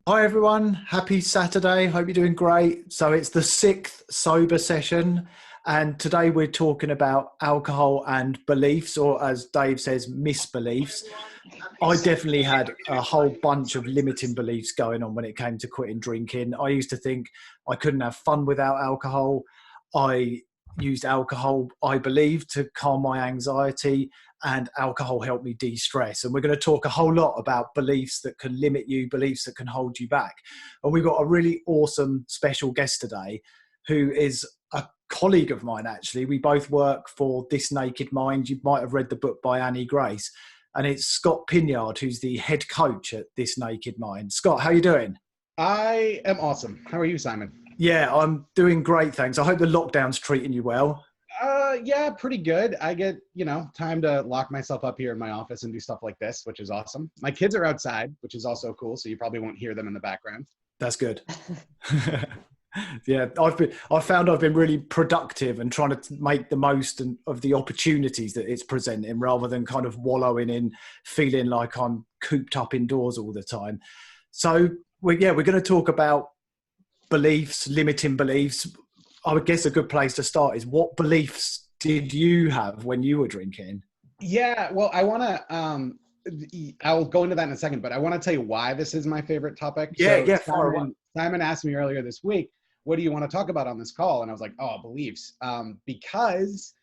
Hi everyone, happy Saturday. Hope you're doing great. So it's the sixth sober session, and today we're talking about alcohol and beliefs, or as Dave says, misbeliefs. I definitely had a whole bunch of limiting beliefs going on when it came to quitting drinking. I used to think I couldn't have fun without alcohol. I used alcohol, I believe, to calm my anxiety, and alcohol helped me de-stress. And we're going to talk a whole lot about beliefs that can limit you, beliefs that can hold you back. And we've got a really awesome special guest today who is a colleague of mine, actually. We both work for This Naked Mind. You might have read the book by Annie Grace. And it's Scott Pinyard, who's the head coach at This Naked Mind. Scott, how you doing? I am awesome. How are you, Simon? Yeah, I'm doing great, thanks. I hope the lockdown's treating you well. Yeah, pretty good. I get, time to lock myself up here in my office and do stuff like this, which is awesome. My kids are outside, which is also cool, so you probably won't hear them in the background. That's good. Yeah, I've found I've been really productive and trying to make the most of the opportunities that it's presenting, rather than kind of wallowing in feeling like I'm cooped up indoors all the time. So we're going to talk about beliefs, limiting beliefs. I would guess a good place to start is, what beliefs did you have when you were drinking? Yeah, well, I'll go into that in a second, but I want to tell you why this is my favorite topic. Yeah, So yeah, far away. Simon asked me earlier this week, what do you want to talk about on this call? And I was like, oh, beliefs. Because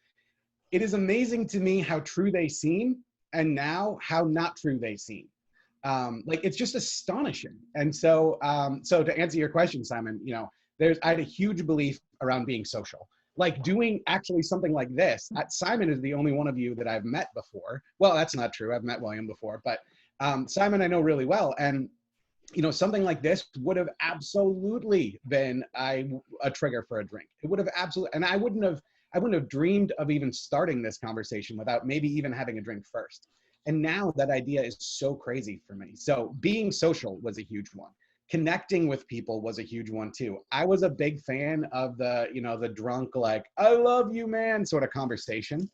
it is amazing to me how true they seem, and now how not true they seem. It's just astonishing. And so to answer your question, Simon, I had a huge belief around being social, like doing actually something like this. Simon is the only one of you that I've met before. Well, that's not true. I've met William before, but Simon I know really well. And something like this would have absolutely been a trigger for a drink. It would have absolutely, and I wouldn't have dreamed of even starting this conversation without maybe even having a drink first. And now that idea is so crazy for me. So being social was a huge one. Connecting with people was a huge one too. I was a big fan of the drunk, like, I love you, man, sort of conversation.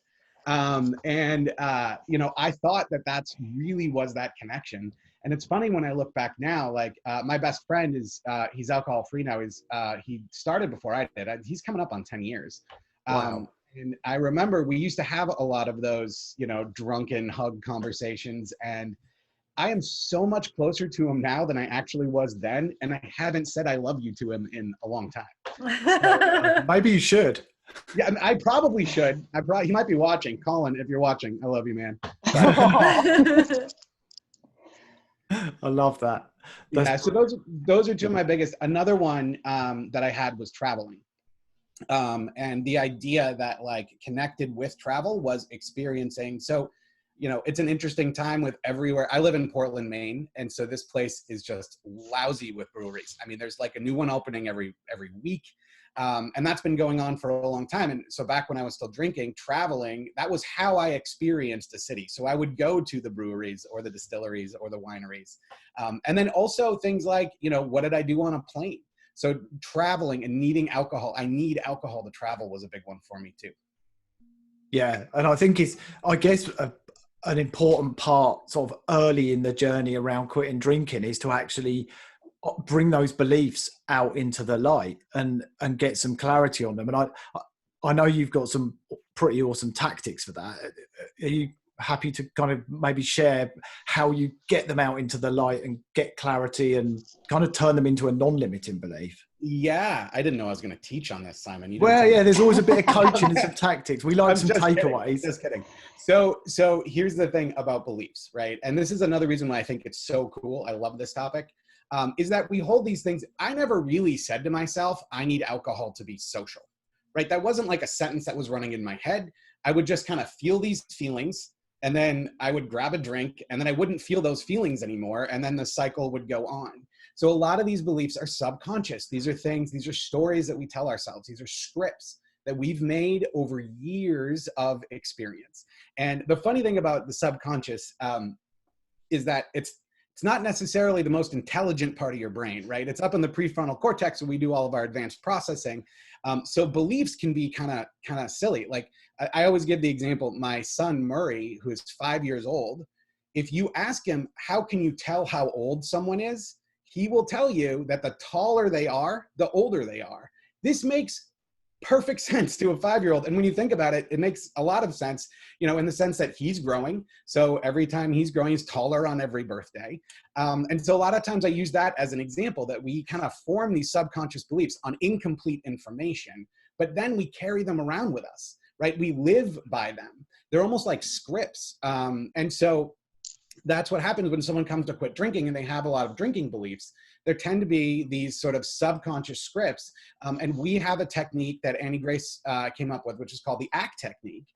I thought that that's really was that connection. And it's funny when I look back now, my best friend he's alcohol free now. He started before I did. He's coming up on 10 years. Wow. And I remember we used to have a lot of those, drunken hug conversations. And I am so much closer to him now than I actually was then. And I haven't said I love you to him in a long time. So, Maybe you should. yeah, I probably should. He might be watching. Colin, if you're watching, I love you, man. I love that. Yeah, so those are two of my biggest. Another one that I had was traveling. And the idea that connected with travel was experiencing. So, it's an interesting time with everywhere. I live in Portland, Maine. And so this place is just lousy with breweries. I mean, there's a new one opening every week. And that's been going on for a long time. And so back when I was still drinking, traveling, that was how I experienced a city. So I would go to the breweries or the distilleries or the wineries. And then also things like, what did I do on a plane? So traveling and needing alcohol, I need alcohol to travel, was a big one for me too. Yeah. And I think an important part sort of early in the journey around quitting drinking is to actually bring those beliefs out into the light and get some clarity on them. And I know you've got some pretty awesome tactics for that. Are you happy to kind of maybe share how you get them out into the light and get clarity and kind of turn them into a non-limiting belief? Yeah, I didn't know I was going to teach on this, Simon. Well, yeah, there's always a bit of coaching and some tactics. We like some takeaways. Just kidding. So here's the thing about beliefs, right? And this is another reason why I think it's so cool. I love this topic. Is that we hold these things. I never really said to myself, I need alcohol to be social, right? That wasn't like a sentence that was running in my head. I would just kind of feel these feelings, and then I would grab a drink, and then I wouldn't feel those feelings anymore. And then the cycle would go on. So a lot of these beliefs are subconscious. These are stories that we tell ourselves. These are scripts that we've made over years of experience. And the funny thing about the subconscious is that it's not necessarily the most intelligent part of your brain, right? It's up in the prefrontal cortex where we do all of our advanced processing. So beliefs can be kind of silly. Like I always give the example, my son Murray, who is 5 years old, if you ask him, how can you tell how old someone is? he will tell you that the taller they are, the older they are. This makes perfect sense to a 5-year-old. And when you think about it, it makes a lot of sense, you know, in the sense that he's growing. So every time he's growing, he's taller on every birthday. And so a lot of times I use that as an example, that we kind of form these subconscious beliefs on incomplete information, but then we carry them around with us, right? We live by them. They're almost like scripts. And so that's what happens when someone comes to quit drinking and they have a lot of drinking beliefs. There tend to be these sort of subconscious scripts. And we have a technique that Annie Grace came up with, which is called the ACT technique,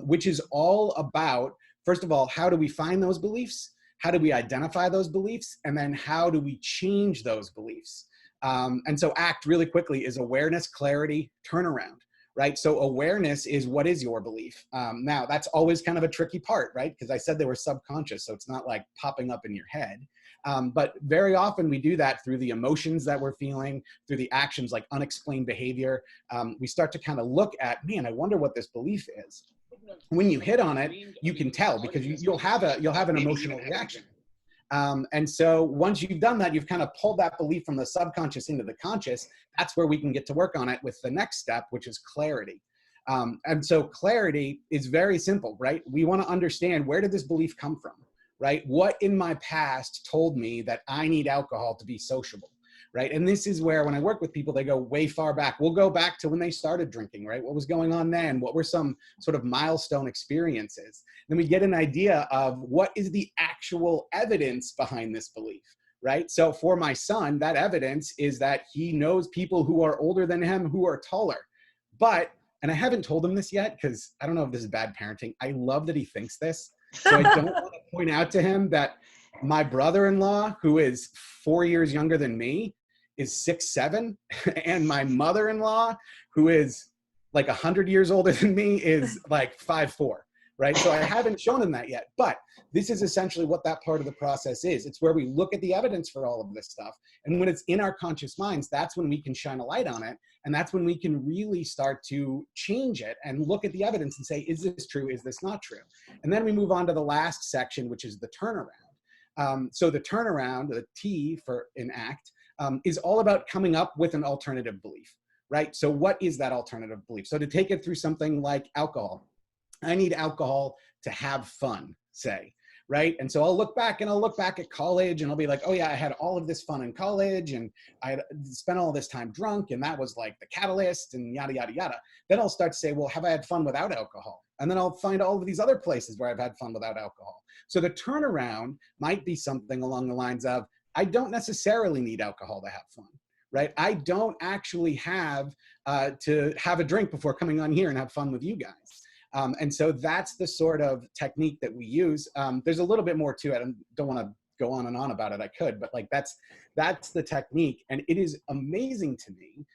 which is all about, first of all, how do we find those beliefs? How do we identify those beliefs? And then how do we change those beliefs? And so ACT really quickly is awareness, clarity, turnaround. Right? So awareness is, what is your belief? Now, that's always kind of a tricky part, right? Because I said they were subconscious, so it's not like popping up in your head. But very often we do that through the emotions that we're feeling, through the actions like unexplained behavior. We start to kind of look at, man, I wonder what this belief is. When you hit on it, you can tell, because you'll have an emotional reaction. And so once you've done that, you've kind of pulled that belief from the subconscious into the conscious. That's where we can get to work on it with the next step, which is clarity. And so clarity is very simple, right? We want to understand, where did this belief come from, right? What in my past told me that I need alcohol to be sociable, right? And this is where, when I work with people, they go way far back. We'll go back to when they started drinking, right? What was going on then? What were some sort of milestone experiences? Then we get an idea of what is the actual evidence behind this belief, right? So for my son, that evidence is that he knows people who are older than him who are taller. But, and I haven't told him this yet, because I don't know if this is bad parenting. I love that he thinks this. So I don't want to point out to him that my brother-in-law, who is 4 years younger than me, is 6'7", and my mother-in-law, who is like 100 years older than me, is like 5'4". Right? So I haven't shown him that yet, but this is essentially what that part of the process is. It's where we look at the evidence for all of this stuff. And when it's in our conscious minds, that's when we can shine a light on it. And that's when we can really start to change it and look at the evidence and say, is this true? Is this not true? And then we move on to the last section, which is the turnaround. So the turnaround, the T for in ACT, is all about coming up with an alternative belief, right? So what is that alternative belief? So to take it through something like alcohol, I need alcohol to have fun, say, right? And so I'll look back at college, and I'll be like, oh yeah, I had all of this fun in college, and I had spent all this time drunk, and that was like the catalyst, and yada, yada, yada. Then I'll start to say, well, have I had fun without alcohol? And then I'll find all of these other places where I've had fun without alcohol. So the turnaround might be something along the lines of, I don't necessarily need alcohol to have fun, right? I don't actually have to have a drink before coming on here and have fun with you guys. And so that's the sort of technique that we use. There's a little bit more to it. I don't want to go on and on about it. I could, but like that's the technique. And it is amazing to me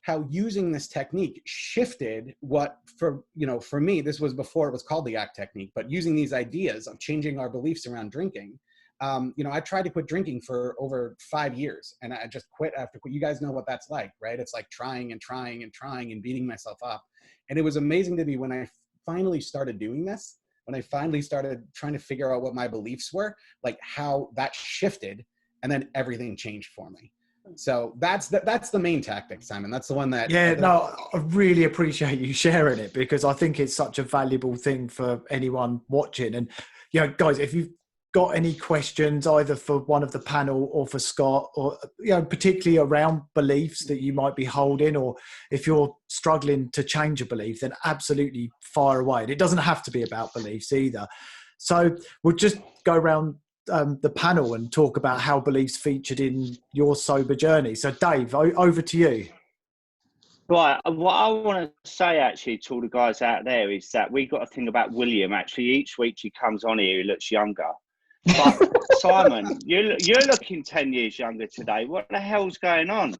how using this technique shifted what, for me, this was before it was called the ACT technique, but using these ideas of changing our beliefs around drinking. I tried to quit drinking for over 5 years, and I just quit after quit. You guys know what that's like, right? It's like trying and trying and trying and beating myself up. And it was amazing to me when I finally started doing this, when I finally started trying to figure out what my beliefs were, like how that shifted, and then everything changed for me. So that's the main tactic, Simon. That's the one that. Yeah, no, I really appreciate you sharing it, because I think it's such a valuable thing for anyone watching. And, guys, if you've got any questions either for one of the panel or for Scott, or particularly around beliefs that you might be holding, or if you're struggling to change a belief, then absolutely fire away. And it doesn't have to be about beliefs either. So we'll just go around the panel and talk about how beliefs featured in your sober journey. So Dave, over to you. Right, what I want to say actually to all the guys out there is that we got to think about William. Actually, each week he comes on here, he looks younger. But Simon, you're looking 10 years younger today. What the hell's going on?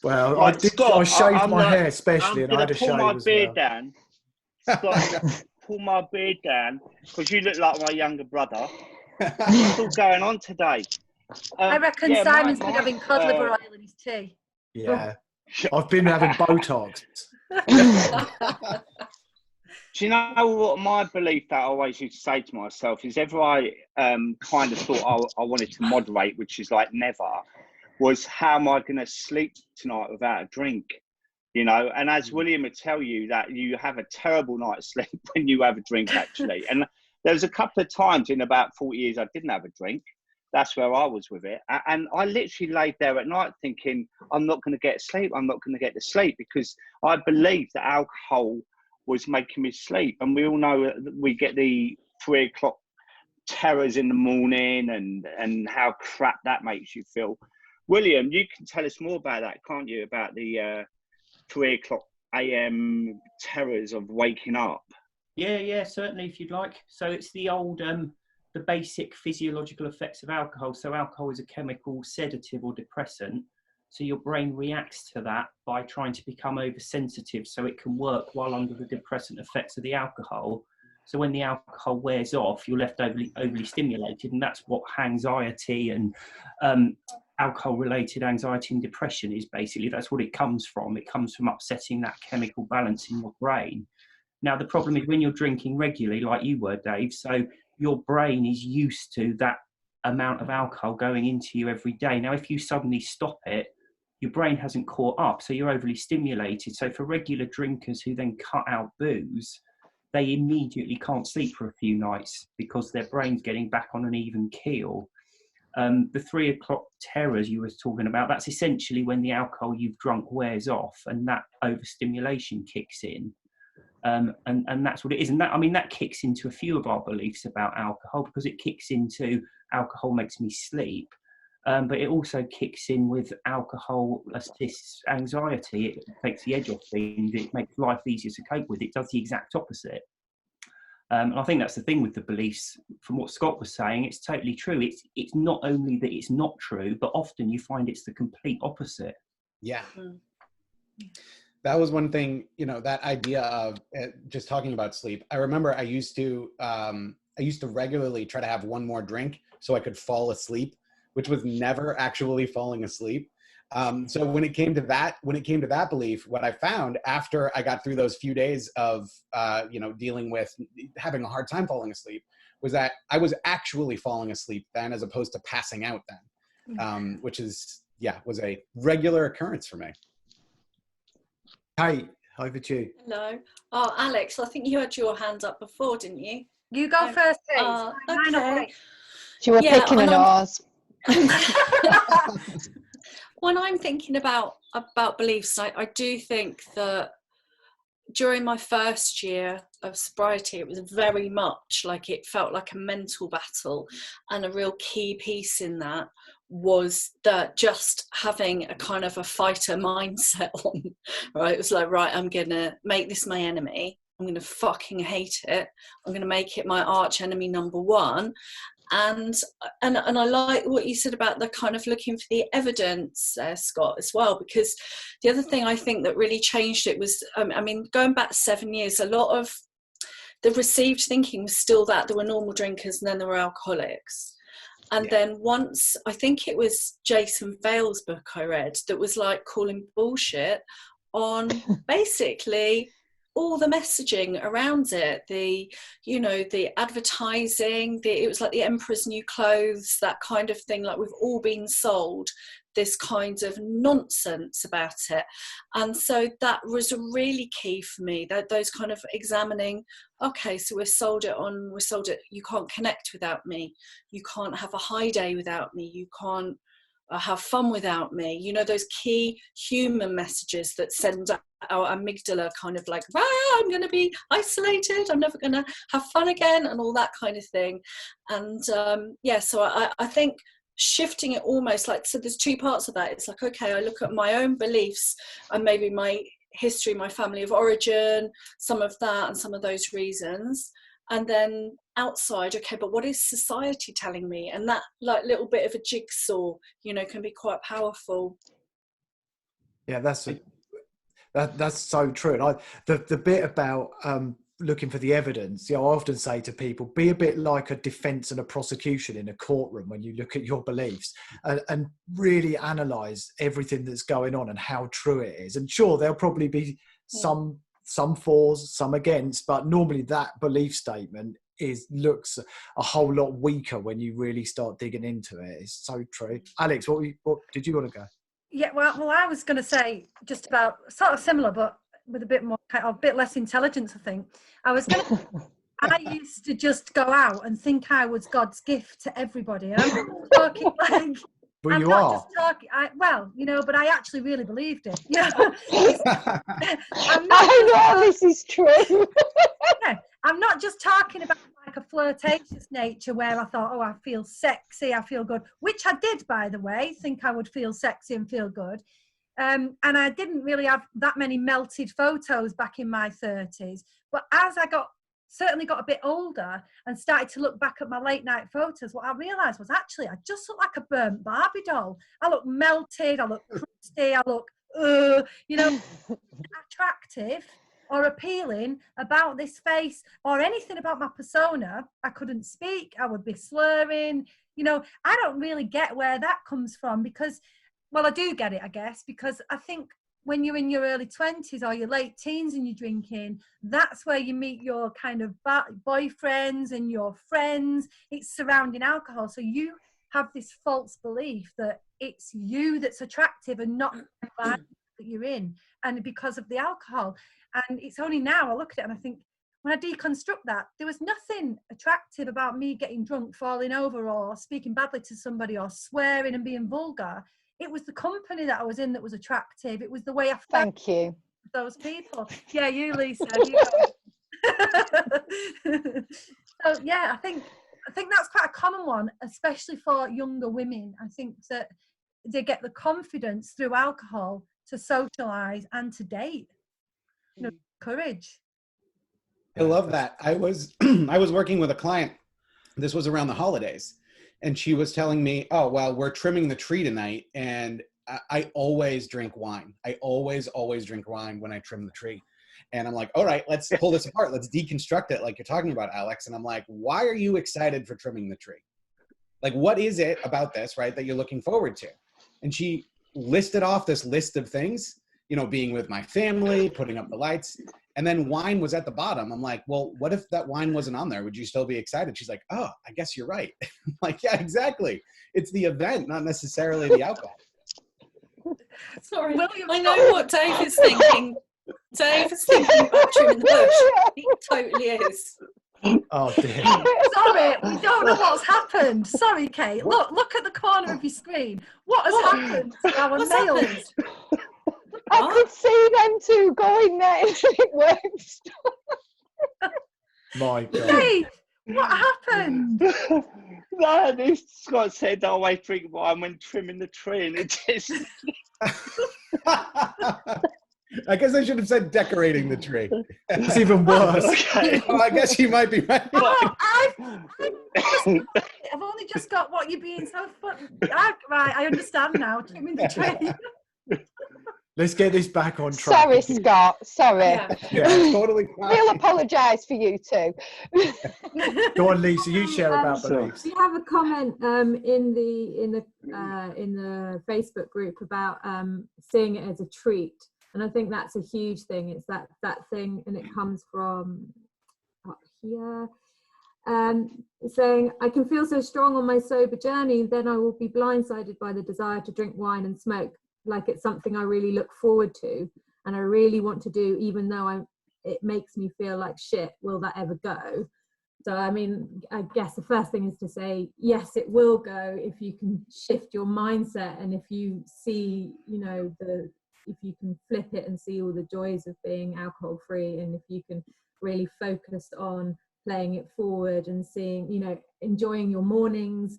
Well, Like, I shaved my hair especially, and I had a shave as well. Pull my beard down. Scott, pull my beard down, because you look like my younger brother. What's all going on today? I reckon Simon's been having cod liver oil in his tea. Yeah, I've been having Botox. Do you know what my belief that I always used to say to myself is, ever I kind of thought I wanted to moderate, which is like never, was how am I going to sleep tonight without a drink? You know, and as William would tell you, that you have a terrible night's sleep when you have a drink, actually. And there was a couple of times in about 40 years I didn't have a drink. That's where I was with it. And I literally laid there at night thinking, I'm not going to get sleep. I'm not going to get to sleep, because I believed that alcohol was making me sleep. And we all know that we get the 3 o'clock terrors in the morning and how crap that makes you feel. William, you can tell us more about that, can't you? About the 3 o'clock a.m. terrors of waking up. Yeah, certainly, if you'd like. So it's the old, the basic physiological effects of alcohol. So alcohol is a chemical sedative or depressant. So your brain reacts to that by trying to become oversensitive so it can work while under the depressant effects of the alcohol. So when the alcohol wears off, you're left overly stimulated, and that's what anxiety and alcohol-related anxiety and depression is basically. That's what it comes from. It comes from upsetting that chemical balance in your brain. Now, the problem is when you're drinking regularly, like you were, Dave, so your brain is used to that amount of alcohol going into you every day. Now, if you suddenly stop it, your brain hasn't caught up, so you're overly stimulated. So for regular drinkers who then cut out booze, they immediately can't sleep for a few nights because their brain's getting back on an even keel. The 3 o'clock terrors you were talking about, that's essentially when the alcohol you've drunk wears off and that overstimulation kicks in. And that's what it is. And that, I mean, that kicks into a few of our beliefs about alcohol, because it kicks into alcohol makes me sleep. But it also kicks in with alcohol assists anxiety. It takes the edge off things. It makes life easier to cope with. It does the exact opposite. And I think that's the thing with the beliefs. From what Scott was saying, it's totally true. It's not only that it's not true, but often you find it's the complete opposite. Yeah. That was one thing, you know, that idea of just talking about sleep. I remember I used to regularly try to have one more drink so I could fall asleep, which was never actually falling asleep. So when it came to that belief, what I found after I got through those few days of, dealing with having a hard time falling asleep, was that I was actually falling asleep then, as opposed to passing out then, which was a regular occurrence for me. Hey, over to you. Hello. Oh, Alex, I think you had your hand up before, didn't you? You go first, please. Okay. You were picking a nose. When I'm thinking about beliefs, I do think that during my first year of sobriety, it was very much like it felt like a mental battle, and a real key piece in that was that just having a kind of a fighter mindset on, right? It was like, right, I'm gonna make this my enemy. I'm gonna fucking hate it. I'm gonna make it my arch enemy number one. And I like what you said about the kind of looking for the evidence, Scott, as well, because the other thing I think that really changed it was, going back 7 years, a lot of the received thinking was still that there were normal drinkers and then there were alcoholics. And then once, I think it was Jason Vale's book I read that was like calling bullshit on basically all the messaging around it, the advertising, it was like the Emperor's New Clothes, that kind of thing, like we've all been sold this kind of nonsense about it. And so that was really key for me, that those kind of examining, okay, so we're sold it, you can't connect without me, you can't have a high day without me, you can't have fun without me, you know, those key human messages that send our amygdala kind of like, I'm going to be isolated, I'm never going to have fun again, and all that kind of thing. And so I think shifting it almost like, so there's two parts of that. It's like, okay, I look at my own beliefs and maybe my history, my family of origin, some of that and some of those reasons, and then outside, okay, but what is society telling me? And that like little bit of a jigsaw, you know, can be quite powerful. Yeah, that's so true. And the bit about looking for the evidence, I often say to people, be a bit like a defense and a prosecution in a courtroom when you look at your beliefs, and really analyze everything that's going on and how true it is. And sure, there'll probably be some some fors, some against, but normally that belief statement looks a whole lot weaker when you really start digging into it. It's so true. Alex, what did you want to go? Yeah, well, I was going to say just about sort of similar, but with a bit more, a bit less intelligence, I think. I used to just go out and think I was God's gift to everybody. And I'm not talking like, Well, I'm you not are. just talking, but I actually really believed it. Yeah. I know this is true. Yeah, I'm not just talking about like a flirtatious nature where I thought, oh, I feel sexy, I feel good, which I did, by the way, think I would feel sexy and feel good. And I didn't really have that many melted photos back in my 30s. But as I certainly got a bit older and started to look back at my late night photos, what I realised was actually I just look like a burnt Barbie doll. I look melted, I look crusty, I look, attractive or appealing about this face or anything about my persona. I couldn't speak, I would be slurring. I don't really get where that comes from because, well, I do get it, I guess, because I think when you're in your early 20s or your late teens and you're drinking, that's where you meet your kind of boyfriends and your friends. It's surrounding alcohol. So you have this false belief that it's you that's attractive and not the environment that you're in, and because of the alcohol. And it's only now I look at it and I think, when I deconstruct that, there was nothing attractive about me getting drunk, falling over or speaking badly to somebody or swearing and being vulgar. It was the company that I was in that was attractive. It was the way I felt. Thank you. Those people. Yeah, you, Lisa. So yeah, I think that's quite a common one, especially for younger women. I think that they get the confidence through alcohol to socialise and to date. Courage. I love that. I was working with a client. This was around the holidays. And she was telling me, oh, well, we're trimming the tree tonight. And I always drink wine. I always drink wine when I trim the tree. And I'm like, all right, let's pull this apart. Let's deconstruct it like you're talking about, Alex. And I'm like, why are you excited for trimming the tree? Like, what is it about this, right, that you're looking forward to? And she listed off this list of things, being with my family, putting up the lights. And then wine was at the bottom. I'm like, well, what if that wine wasn't on there? Would you still be excited? She's like, oh, I guess you're right. I'm like, yeah, exactly. It's the event, not necessarily the alcohol. Sorry, I know what Dave is thinking. Dave is thinking about trimming the bush. He totally is. Oh dear. Sorry, we don't know what's happened. Sorry, Kate. Look at the corner of your screen. What has happened to our nails? I could see them two going there and it works. My God. Dave, what happened? No, this Scott said, oh, I drink wine when trimming the tree, and it just... I guess I should have said decorating the tree. It's even worse. Okay. Oh, I guess you might be right. Oh, I've only just got what you're being so funny. Right, I understand now. Trimming the tree. Let's get this back on track. Sorry, Scott. Sorry. Yeah, totally fine. We'll apologise for you too. Go on, Lisa. You share about beliefs. We have a comment in the Facebook group about seeing it as a treat, and I think that's a huge thing. It's that thing, and it comes from up here. Saying, I can feel so strong on my sober journey, then I will be blindsided by the desire to drink wine and smoke. Like it's something I really look forward to and I really want to do, even though it makes me feel like shit. Will that ever go? So I mean, I guess the first thing is to say yes, it will go if you can shift your mindset, and if you see, if you can flip it and see all the joys of being alcohol free, and if you can really focus on playing it forward and seeing, enjoying your mornings.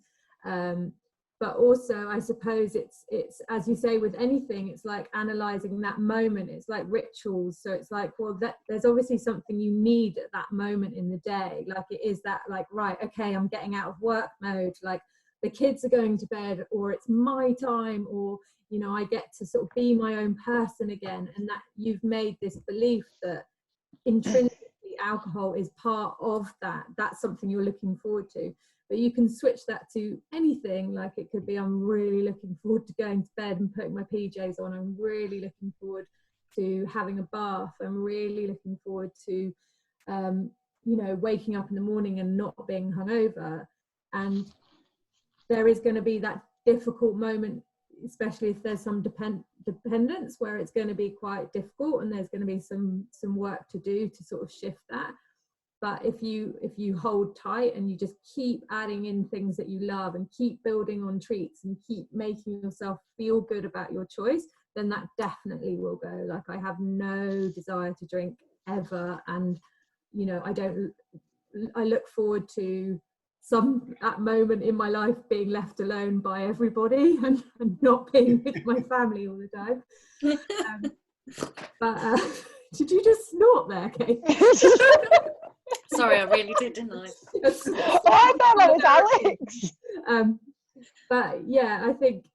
But also, I suppose it's as you say with anything, it's like analysing that moment. It's like rituals. So it's like, well, there's obviously something you need at that moment in the day. Like it is that, like, right, okay, I'm getting out of work mode. Like the kids are going to bed, or it's my time, or I get to sort of be my own person again. And that you've made this belief that intrinsically alcohol is part of that. That's something you're looking forward to. But you can switch that to anything. Like it could be, I'm really looking forward to going to bed and putting my PJs on. I'm really looking forward to having a bath. I'm really looking forward to, you know, waking up in the morning and not being hungover. And there is going to be that difficult moment, especially if there's some dependence, where it's going to be quite difficult, and there's going to be some work to do to sort of shift that. But if you hold tight and you just keep adding in things that you love and keep building on treats and keep making yourself feel good about your choice, then that definitely will go. Like, I have no desire to drink ever, and you know, I look forward to that moment in my life being left alone by everybody and not being with my family all the time. But did you just snort there, Kate? Sorry, I really did, didn't I? Oh, I thought that was Alex. But yeah, I think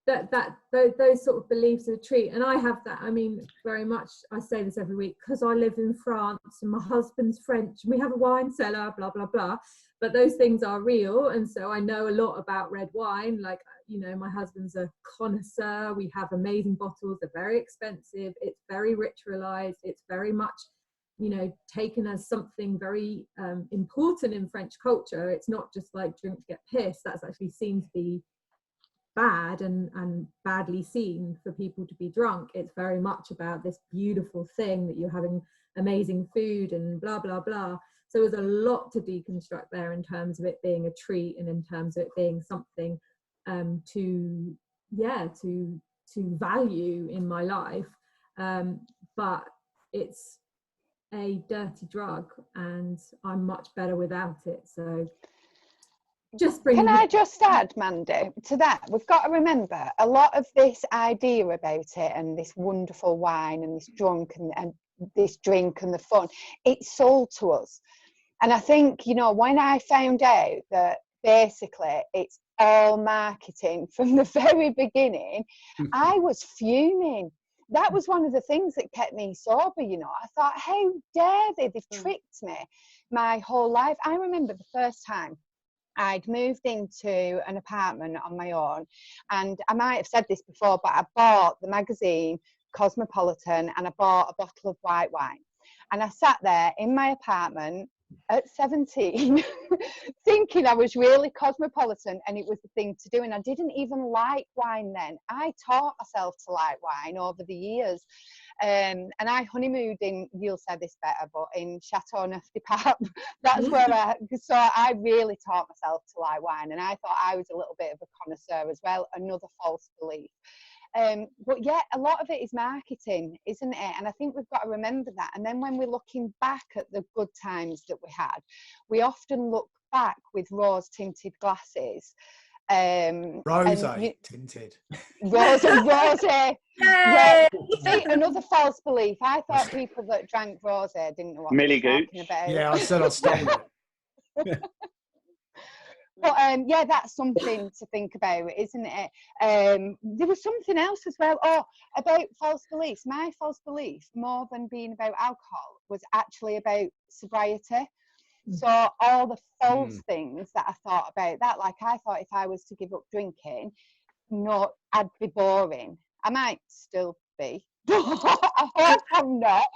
that those sort of beliefs are a treat, and I have that. I mean, very much. I say this every week because I live in France and my husband's French, and we have a wine cellar, blah blah blah. But those things are real, and so I know a lot about red wine. Like, you know, my husband's a connoisseur. We have amazing bottles. They're very expensive. It's very ritualized. It's very much, you know, taken as something very important in French culture. It's not just like drink to get pissed. That's actually seen to be bad and badly seen for people to be drunk. It's very much about this beautiful thing that you're having amazing food and blah blah blah. So there's a lot to deconstruct there in terms of it being a treat and in terms of it being something to value in my life. But it's a dirty drug and I'm much better without it. So can I just add, Mandy, to that? We've got to remember a lot of this idea about it and this wonderful wine and this drunk and this drink and the fun, it's sold to us. And I think, you know, when I found out that basically it's all marketing from the very beginning, I was fuming. That was one of the things that kept me sober, you know. I thought, how dare they? They've tricked me my whole life. I remember the first time I'd moved into an apartment on my own, and I might have said this before, but I bought the magazine Cosmopolitan and I bought a bottle of white wine. And I sat there in my apartment at 17 thinking I was really cosmopolitan and it was the thing to do, and I didn't even like wine then. I taught myself to like wine over the years, and I honeymooned in, you'll say this better, but in Chateau Neuf de Pape. That's where I really taught myself to like wine, and I thought I was a little bit of a connoisseur as well, another false belief. But yeah, a lot of it is marketing, isn't it? And I think we've got to remember that. And then when we're looking back at the good times that we had, we often look back with rose tinted glasses. Rose tinted. Rose. Yeah. See, another false belief. I thought people that drank rose didn't know what they were talking about. Yeah, I said I'd stop it. But yeah, that's something to think about, isn't it? There was something else as well. Oh, about false beliefs. My false belief, more than being about alcohol, was actually about sobriety. So all the false things that I thought about that, like I thought if I was to give up drinking, no, I'd be boring. I might still be, but I hope I'm not.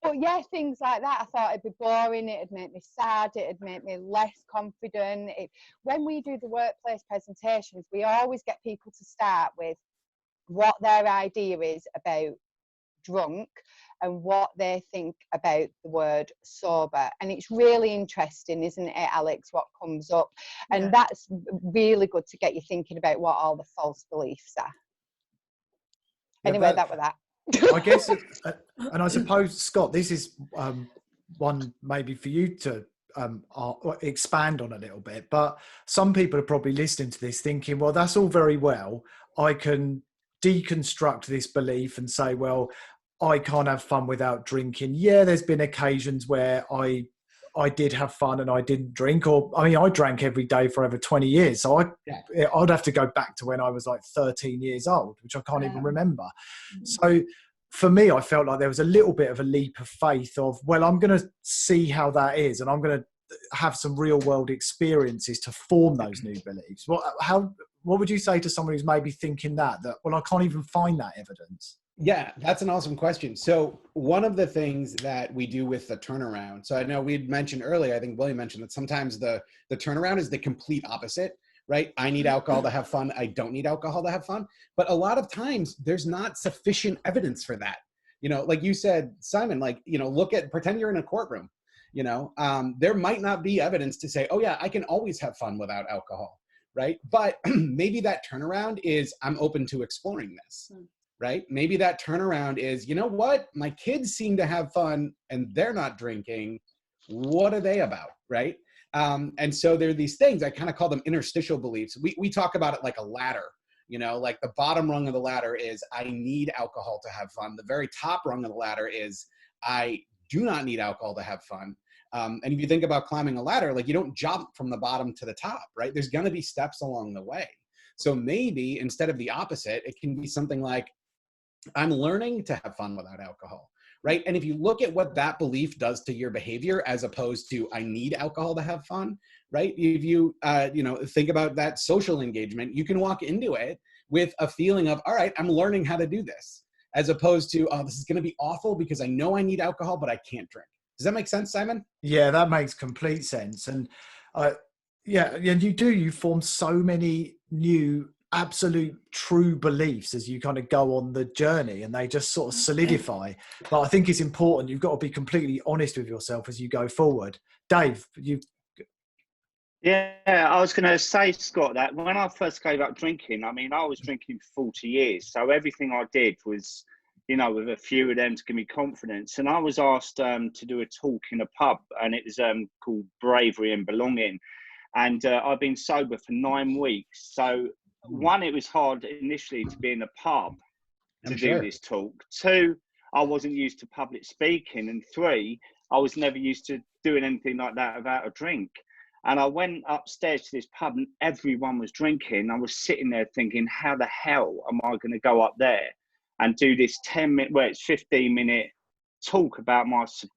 But yeah, things like that, I thought it'd be boring, it'd make me sad, it'd make me less confident. When we do the workplace presentations, we always get people to start with what their idea is about drunk and what they think about the word sober. And it's really interesting, isn't it, Alex, what comes up? And that's really good to get you thinking about what all the false beliefs are. Anyway, that was that. I guess, and I suppose, Scott, this is one maybe for you to expand on a little bit, but some people are probably listening to this thinking, well, that's all very well. I can deconstruct this belief and say, well, I can't have fun without drinking. Yeah, there's been occasions where I did have fun and I didn't drink, or I mean, I drank every day for over 20 years. So I'd have to go back to when I was like 13 years old, which I can't even remember. So for me, I felt like there was a little bit of a leap of faith of, well, I'm going to see how that is. And I'm going to have some real world experiences to form those new beliefs. What would you say to someone who's maybe thinking that, well, I can't even find that evidence? Yeah, that's an awesome question. So one of the things that we do with the turnaround, so I know we'd mentioned earlier, I think William mentioned that sometimes the turnaround is the complete opposite, right? I need alcohol to have fun. I don't need alcohol to have fun. But a lot of times there's not sufficient evidence for that. You know, like you said, Simon, like, you know, pretend you're in a courtroom, you know, there might not be evidence to say, oh yeah, I can always have fun without alcohol, right? But maybe that turnaround is, I'm open to exploring this. Right? Maybe that turnaround is, you know what? My kids seem to have fun and they're not drinking. What are they about? Right? And so there are these things, I kind of call them interstitial beliefs. We talk about it like a ladder, you know, like the bottom rung of the ladder is I need alcohol to have fun. The very top rung of the ladder is I do not need alcohol to have fun. And if you think about climbing a ladder, like you don't jump from the bottom to the top, right? There's going to be steps along the way. So maybe instead of the opposite, it can be something like, I'm learning to have fun without alcohol, right? And if you look at what that belief does to your behavior, as opposed to I need alcohol to have fun, right? If you, you know, think about that social engagement, you can walk into it with a feeling of, all right, I'm learning how to do this, as opposed to, oh, this is going to be awful because I know I need alcohol, but I can't drink. Does that make sense, Simon? Yeah, that makes complete sense. And yeah, and you form so many new absolute true beliefs as you kind of go on the journey, and they just sort of solidify. But I think it's important, you've got to be completely honest with yourself as you go forward. Dave, Yeah, I was going to say, Scott, that when I first gave up drinking, I mean, I was drinking for 40 years. So everything I did was, you know, with a few of them to give me confidence. And I was asked to do a talk in a pub, and it was called Bravery and Belonging. And I've been sober for 9 weeks. So one, it was hard initially to be in a pub to do this talk. 2, I wasn't used to public speaking. And 3, I was never used to doing anything like that without a drink. And I went upstairs to this pub and everyone was drinking. I was sitting there thinking, how the hell am I going to go up there and do this 10-minute, well, it's 15-minute talk about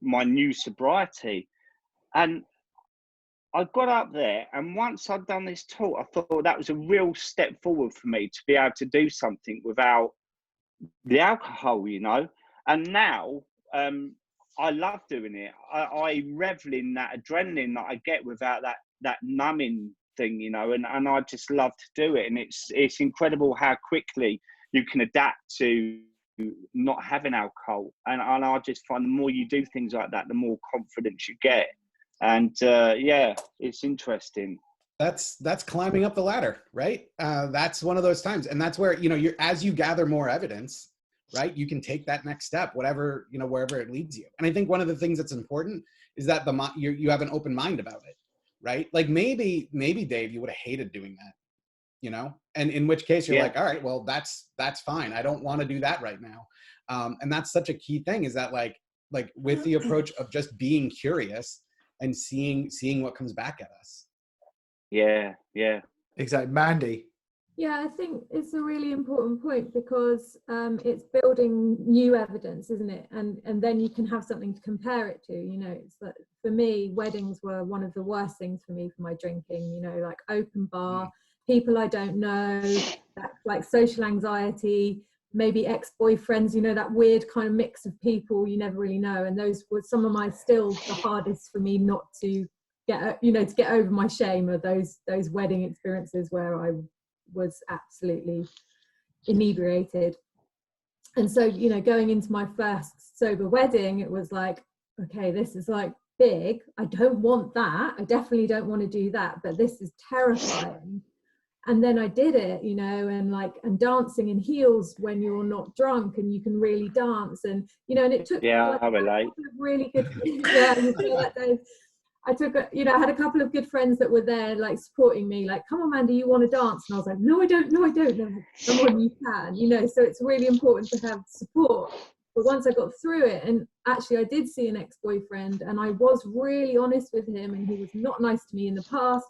my new sobriety? And I got up there, and once I'd done this talk, I thought that was a real step forward for me to be able to do something without the alcohol, you know. And now I love doing it. I revel in that adrenaline that I get without that numbing thing, you know, and I just love to do it. And it's incredible how quickly you can adapt to not having alcohol. And I just find the more you do things like that, the more confidence you get. And yeah, it's interesting. That's climbing up the ladder, right? That's one of those times. And that's where, you know, as you gather more evidence, right, you can take that next step, whatever, you know, wherever it leads you. And I think one of the things that's important is that you have an open mind about it, right? Like maybe Dave, you would have hated doing that, you know, and in which case you're like, all right, well, that's fine. I don't want to do that right now. And that's such a key thing, is that like with the approach of just being curious and seeing what comes back at us. Yeah. Exactly. Mandy. Yeah, I think it's a really important point, because it's building new evidence, isn't it? And then you can have something to compare it to. You know, it's like, for me, weddings were one of the worst things for me for my drinking. You know, like open bar, people I don't know, that, like social anxiety, maybe ex-boyfriends. You know, that weird kind of mix of people you never really know. And those were some of my still the hardest for me not to get, you know, to get over my shame of those wedding experiences where I was absolutely inebriated. And so, you know, going into my first sober wedding, it was like, okay, this is like big. I don't want that. I definitely don't want to do that, but this is terrifying. And then I did it, you know, and dancing in heels when you're not drunk and you can really dance, and, you know, and it took like, I relate. Really good. Yeah, you feel that, Dave. I I had a couple of good friends that were there, like supporting me, like, come on, Mandy, you want to dance? And I was like, no, I don't. No, come on, you can, you know. So it's really important to have support. But once I got through it, and actually I did see an ex-boyfriend, and I was really honest with him, and he was not nice to me in the past,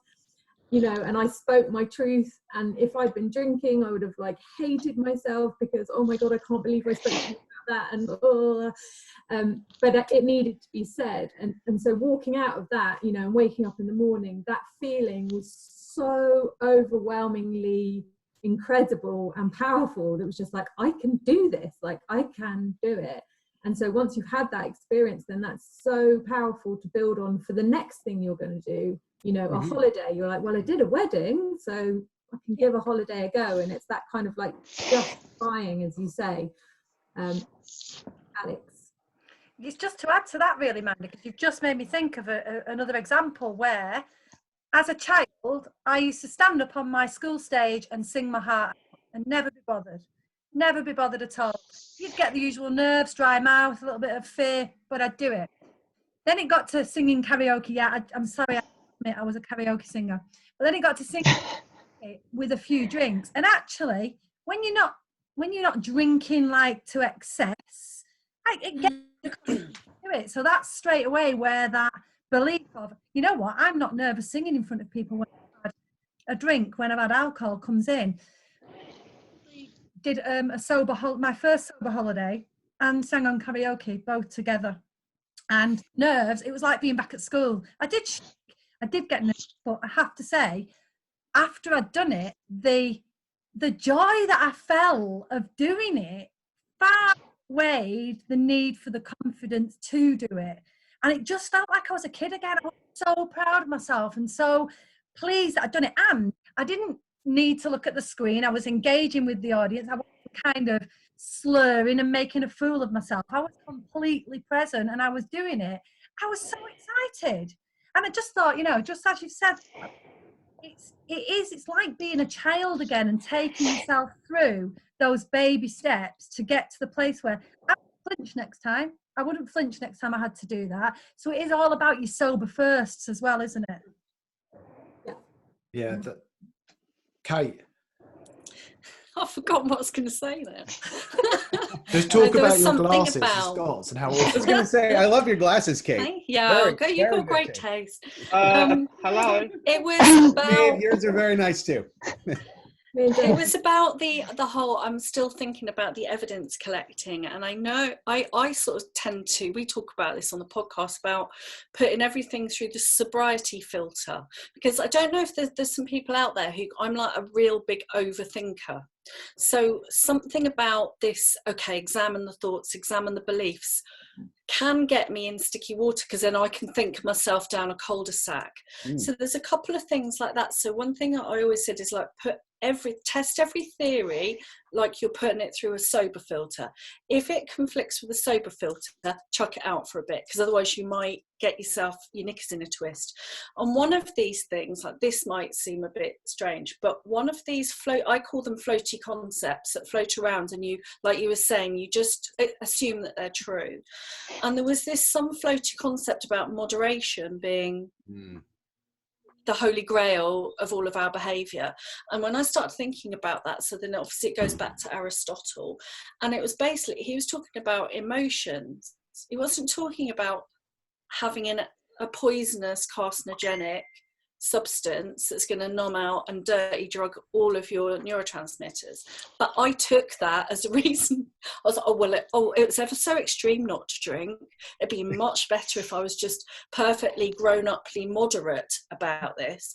you know, and I spoke my truth. And if I'd been drinking, I would have like hated myself, because, oh my God, I can't believe I spoke to you about that. And but it needed to be said. And so walking out of that, you know, and waking up in the morning, that feeling was so overwhelmingly incredible and powerful. That was just like, I can do this, like I can do it. And so once you've had that experience, then that's so powerful to build on for the next thing you're going to do. You know, a holiday, you're like, well, I did a wedding, so I can give a holiday a go. And it's that kind of like justifying, as you say, Alex. It's just to add to that, really, Mandy, because you've just made me think of another example where, as a child, I used to stand up on my school stage and sing my heart out and never be bothered at all. You'd get the usual nerves, dry mouth, a little bit of fear, but I'd do it. Then it got to singing karaoke. Yeah, I'm sorry, I admit I was a karaoke singer. But then it got to singing with a few drinks. And actually, when you're not drinking like to excess, it gets to it. So that's straight away where that belief of, you know what, I'm not nervous singing in front of people when I've had a drink, when I've had alcohol, comes in. Did my first sober holiday and sang on karaoke both together. And nerves, it was like being back at school. I did get nervous, but I have to say, after I'd done it, the joy that I felt of doing it far outweighed the need for the confidence to do it. And it just felt like I was a kid again. I was so proud of myself and so pleased that I'd done it. And I didn't need to look at the screen. I was engaging with the audience. I wasn't kind of slurring and making a fool of myself. I was completely present and I was doing it. I was so excited. And I just thought, you know, just as you've said, it's like being a child again and taking yourself through those baby steps to get to the place where I wouldn't flinch next time. I wouldn't flinch next time I had to do that. So it is all about your sober firsts as well, isn't it? Yeah. Kate. I forgot what I was going to say there. Just talk about your glasses, Scots, and how awesome. I was going to say, I love your glasses, Kate. Hey, yeah, you've got great taste. Hello. It was about... Dave, yours are very nice too. It was about the whole, I'm still thinking about the evidence collecting, and I know I sort of tend to, we talk about this on the podcast about putting everything through the sobriety filter, because I don't know if there's some people out there who, I'm like a real big overthinker. So something about this, okay, examine the thoughts, examine the beliefs, can get me in sticky water, because then I can think myself down a cul-de-sac. So there's a couple of things like that. So one thing that I always said is like test every theory like you're putting it through a sober filter. If it conflicts with a sober filter, chuck it out for a bit, because otherwise you might get yourself your knickers in a twist. And one of these things, like this might seem a bit strange, but one of these I call them floaty concepts that float around, and you, like you were saying, you just assume that they're true. And there was some floaty concept about moderation being the holy grail of all of our behavior. And when I started thinking about that, so then obviously it goes back to Aristotle, and it was basically, he was talking about emotions. He wasn't talking about having a poisonous carcinogenic substance that's going to numb out and dirty drug all of your neurotransmitters. But I took that as a reason. I was like, it was ever so extreme not to drink. It'd be much better if I was just perfectly grown-uply moderate about this.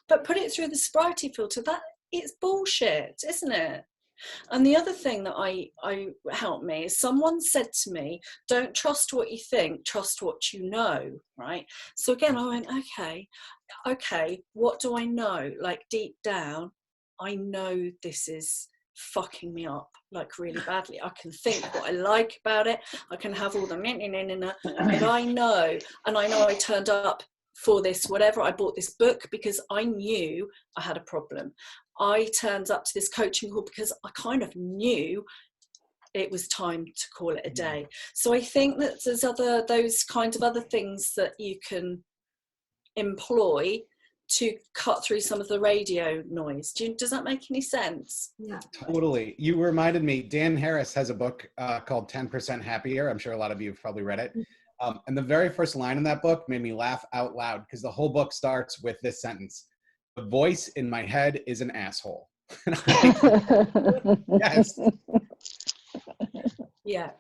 But put it through the sobriety filter, that it's bullshit, isn't it? And the other thing that I helped me is someone said to me, don't trust what you think, trust what you know, right? So again, I went, okay, what do I know? Like deep down, I know this is fucking me up like really badly. I can think what I like about it. I can have all the but I know I turned up for this, whatever. I bought this book because I knew I had a problem. I turned up to this coaching call because I kind of knew it was time to call it a day. So I think that there's those kinds of other things that you can employ to cut through some of the radio noise. Does that make any sense? Yeah, totally. You reminded me, Dan Harris has a book called 10% Happier. I'm sure a lot of you have probably read it. And the very first line in that book made me laugh out loud, because the whole book starts with this sentence: the voice in my head is an asshole. And I'm like, yes. Yeah.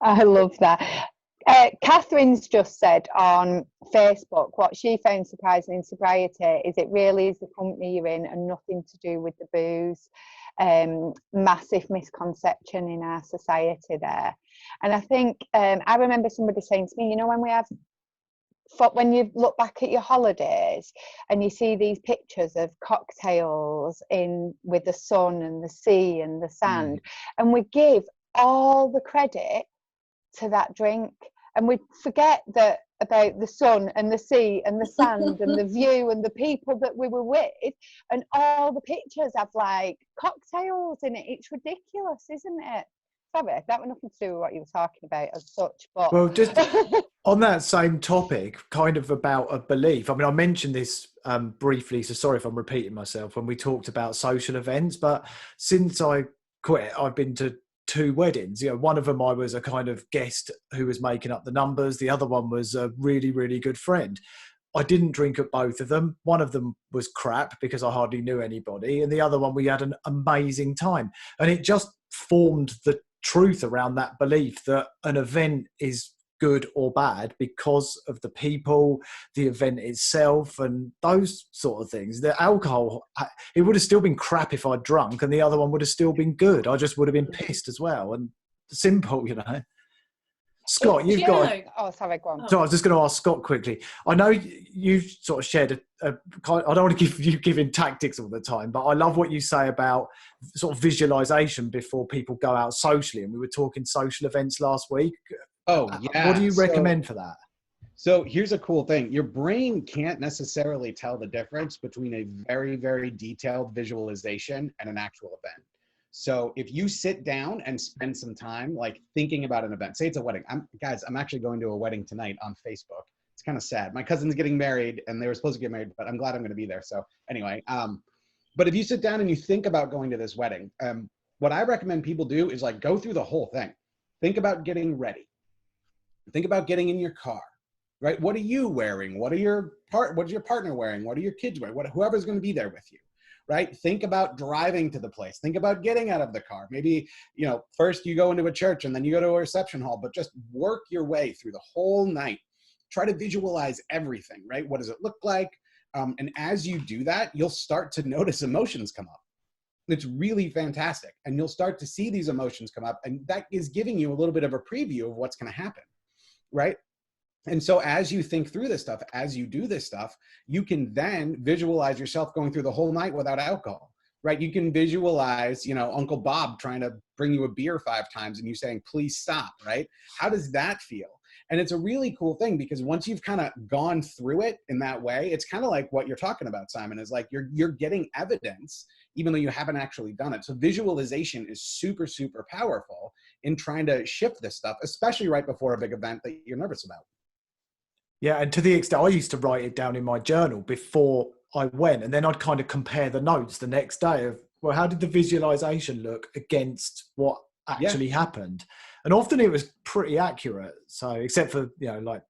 I love that. Catherine's just said on Facebook what she found surprising in sobriety is it really is the company you're in and nothing to do with the booze. Massive misconception in our society there. And I think I remember somebody saying to me, you know, when you look back at your holidays and you see these pictures of cocktails with the sun and the sea and the sand, and we give all the credit to that drink, and we forget that about the sun and the sea and the sand and the view and the people that we were with, and all the pictures have like cocktails in it. It's ridiculous, isn't it? Sorry, that was nothing to do with what you were talking about as such, but well, just on that same topic, kind of about a belief. I mean, I mentioned this briefly, so sorry if I'm repeating myself, when we talked about social events, but since I quit, I've been to 2 weddings. You know, one of them I was a kind of guest who was making up the numbers. The other one was a really, really good friend. I didn't drink at both of them. One of them was crap because I hardly knew anybody, and the other one we had an amazing time. And it just formed the truth around that belief that an event is good or bad because of the people, the event itself, and those sort of things. The alcohol, it would have still been crap if I'd drunk, and the other one would have still been good. I just would have been pissed as well. And simple, you know. Scott, you've got. Oh, sorry, go on. So I was just going to ask Scott quickly. I know you sort of shared I don't want to give you giving tactics all the time, but I love what you say about sort of visualization before people go out socially. And we were talking social events last week. Oh, yeah. What do you recommend for that? So here's a cool thing. Your brain can't necessarily tell the difference between a very, very detailed visualization and an actual event. So if you sit down and spend some time like thinking about an event, say it's a wedding. I'm actually going to a wedding tonight on Facebook. It's kind of sad. My cousin's getting married and they were supposed to get married, but I'm glad I'm going to be there. So anyway, but if you sit down and you think about going to this wedding, what I recommend people do is like go through the whole thing. Think about getting ready. Think about getting in your car, right? What are you wearing? What is your partner wearing? What are your kids wearing? Whoever's going to be there with you. Right? Think about driving to the place. Think about getting out of the car. Maybe, you know, first you go into a church and then you go to a reception hall, but just work your way through the whole night. Try to visualize everything, right? What does it look like? And as you do that, you'll start to notice emotions come up. It's really fantastic. And you'll start to see these emotions come up. And that is giving you a little bit of a preview of what's going to happen, right? And so as you think through this stuff, as you do this stuff, you can then visualize yourself going through the whole night without alcohol, right? You can visualize, you know, Uncle Bob trying to bring you a beer 5 times and you saying, please stop, right? How does that feel? And it's a really cool thing because once you've kind of gone through it in that way, it's kind of like what you're talking about, Simon, is like you're getting evidence, even though you haven't actually done it. So visualization is super, super powerful in trying to shift this stuff, especially right before a big event that you're nervous about. Yeah, and to the extent I used to write it down in my journal before I went, and then I'd kind of compare the notes the next day of, well, how did the visualization look against what actually happened? And often it was pretty accurate. So except for, you know, like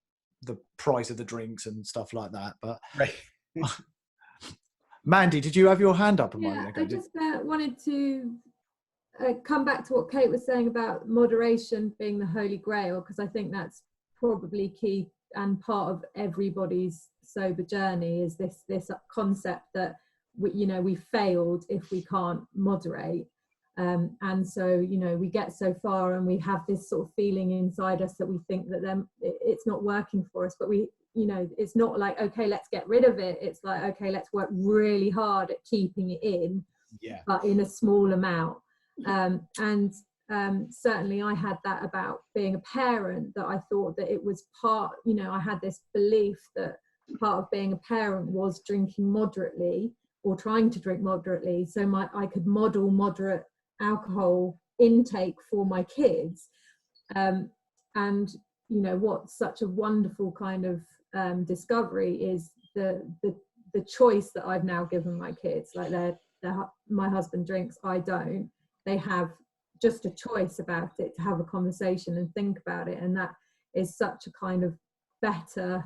the price of the drinks and stuff like that. But right. Mandy, did you have your hand up a moment ago? I just wanted to come back to what Kate was saying about moderation being the holy grail, because I think that's probably key and part of everybody's sober journey is this concept that we failed if we can't moderate, and so we get so far and we have this sort of feeling inside us that we think that then it's not working for us, but it's not like, okay, let's get rid of it. It's like, okay, let's work really hard at keeping it in, but in a small amount. Certainly I had that about being a parent, that I thought that it was part, I had this belief that part of being a parent was drinking moderately or trying to drink moderately, so I could model moderate alcohol intake for my kids. And what's such a wonderful kind of discovery is the choice that I've now given my kids. Like my husband drinks, I don't. They have just a choice about it, to have a conversation and think about it, and that is such a kind of better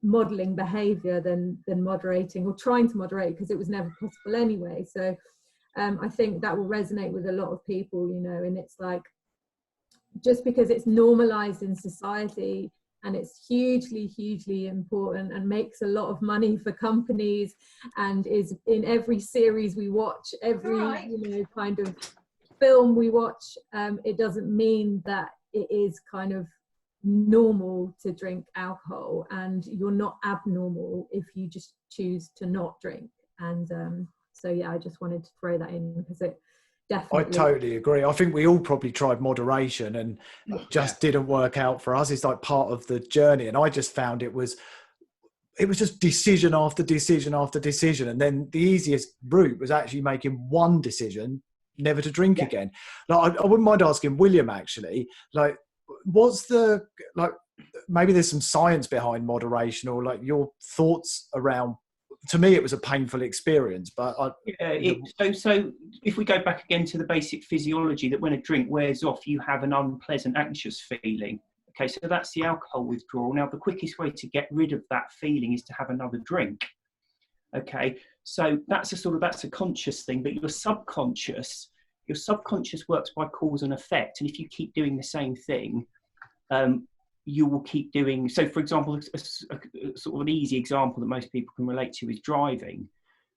modeling behavior than moderating or trying to moderate, because it was never possible anyway. So I think that will resonate with a lot of people, and it's like just because it's normalized in society, and it's hugely important and makes a lot of money for companies, and is in every series we watch, every kind of film we watch, it doesn't mean that it is kind of normal to drink alcohol, and you're not abnormal if you just choose to not drink. And so yeah, I just wanted to throw that in because it definitely. I totally agree. I think we all probably tried moderation and just didn't work out for us. It's like part of the journey, and I just found it was just decision after decision after decision, and then the easiest route was actually making one decision never to drink again. Like I wouldn't mind asking William, actually, like what's the, like, maybe there's some science behind moderation, or like your thoughts around. To me, it was a painful experience, but so if we go back again to the basic physiology, that when a drink wears off, you have an unpleasant, anxious feeling. Okay, so that's the alcohol withdrawal. Now, the quickest way to get rid of that feeling is to have another drink. Okay, so that's a conscious thing, but your subconscious works by cause and effect, and if you keep doing the same thing, you will keep doing. So, for example, a sort of an easy example that most people can relate to is driving.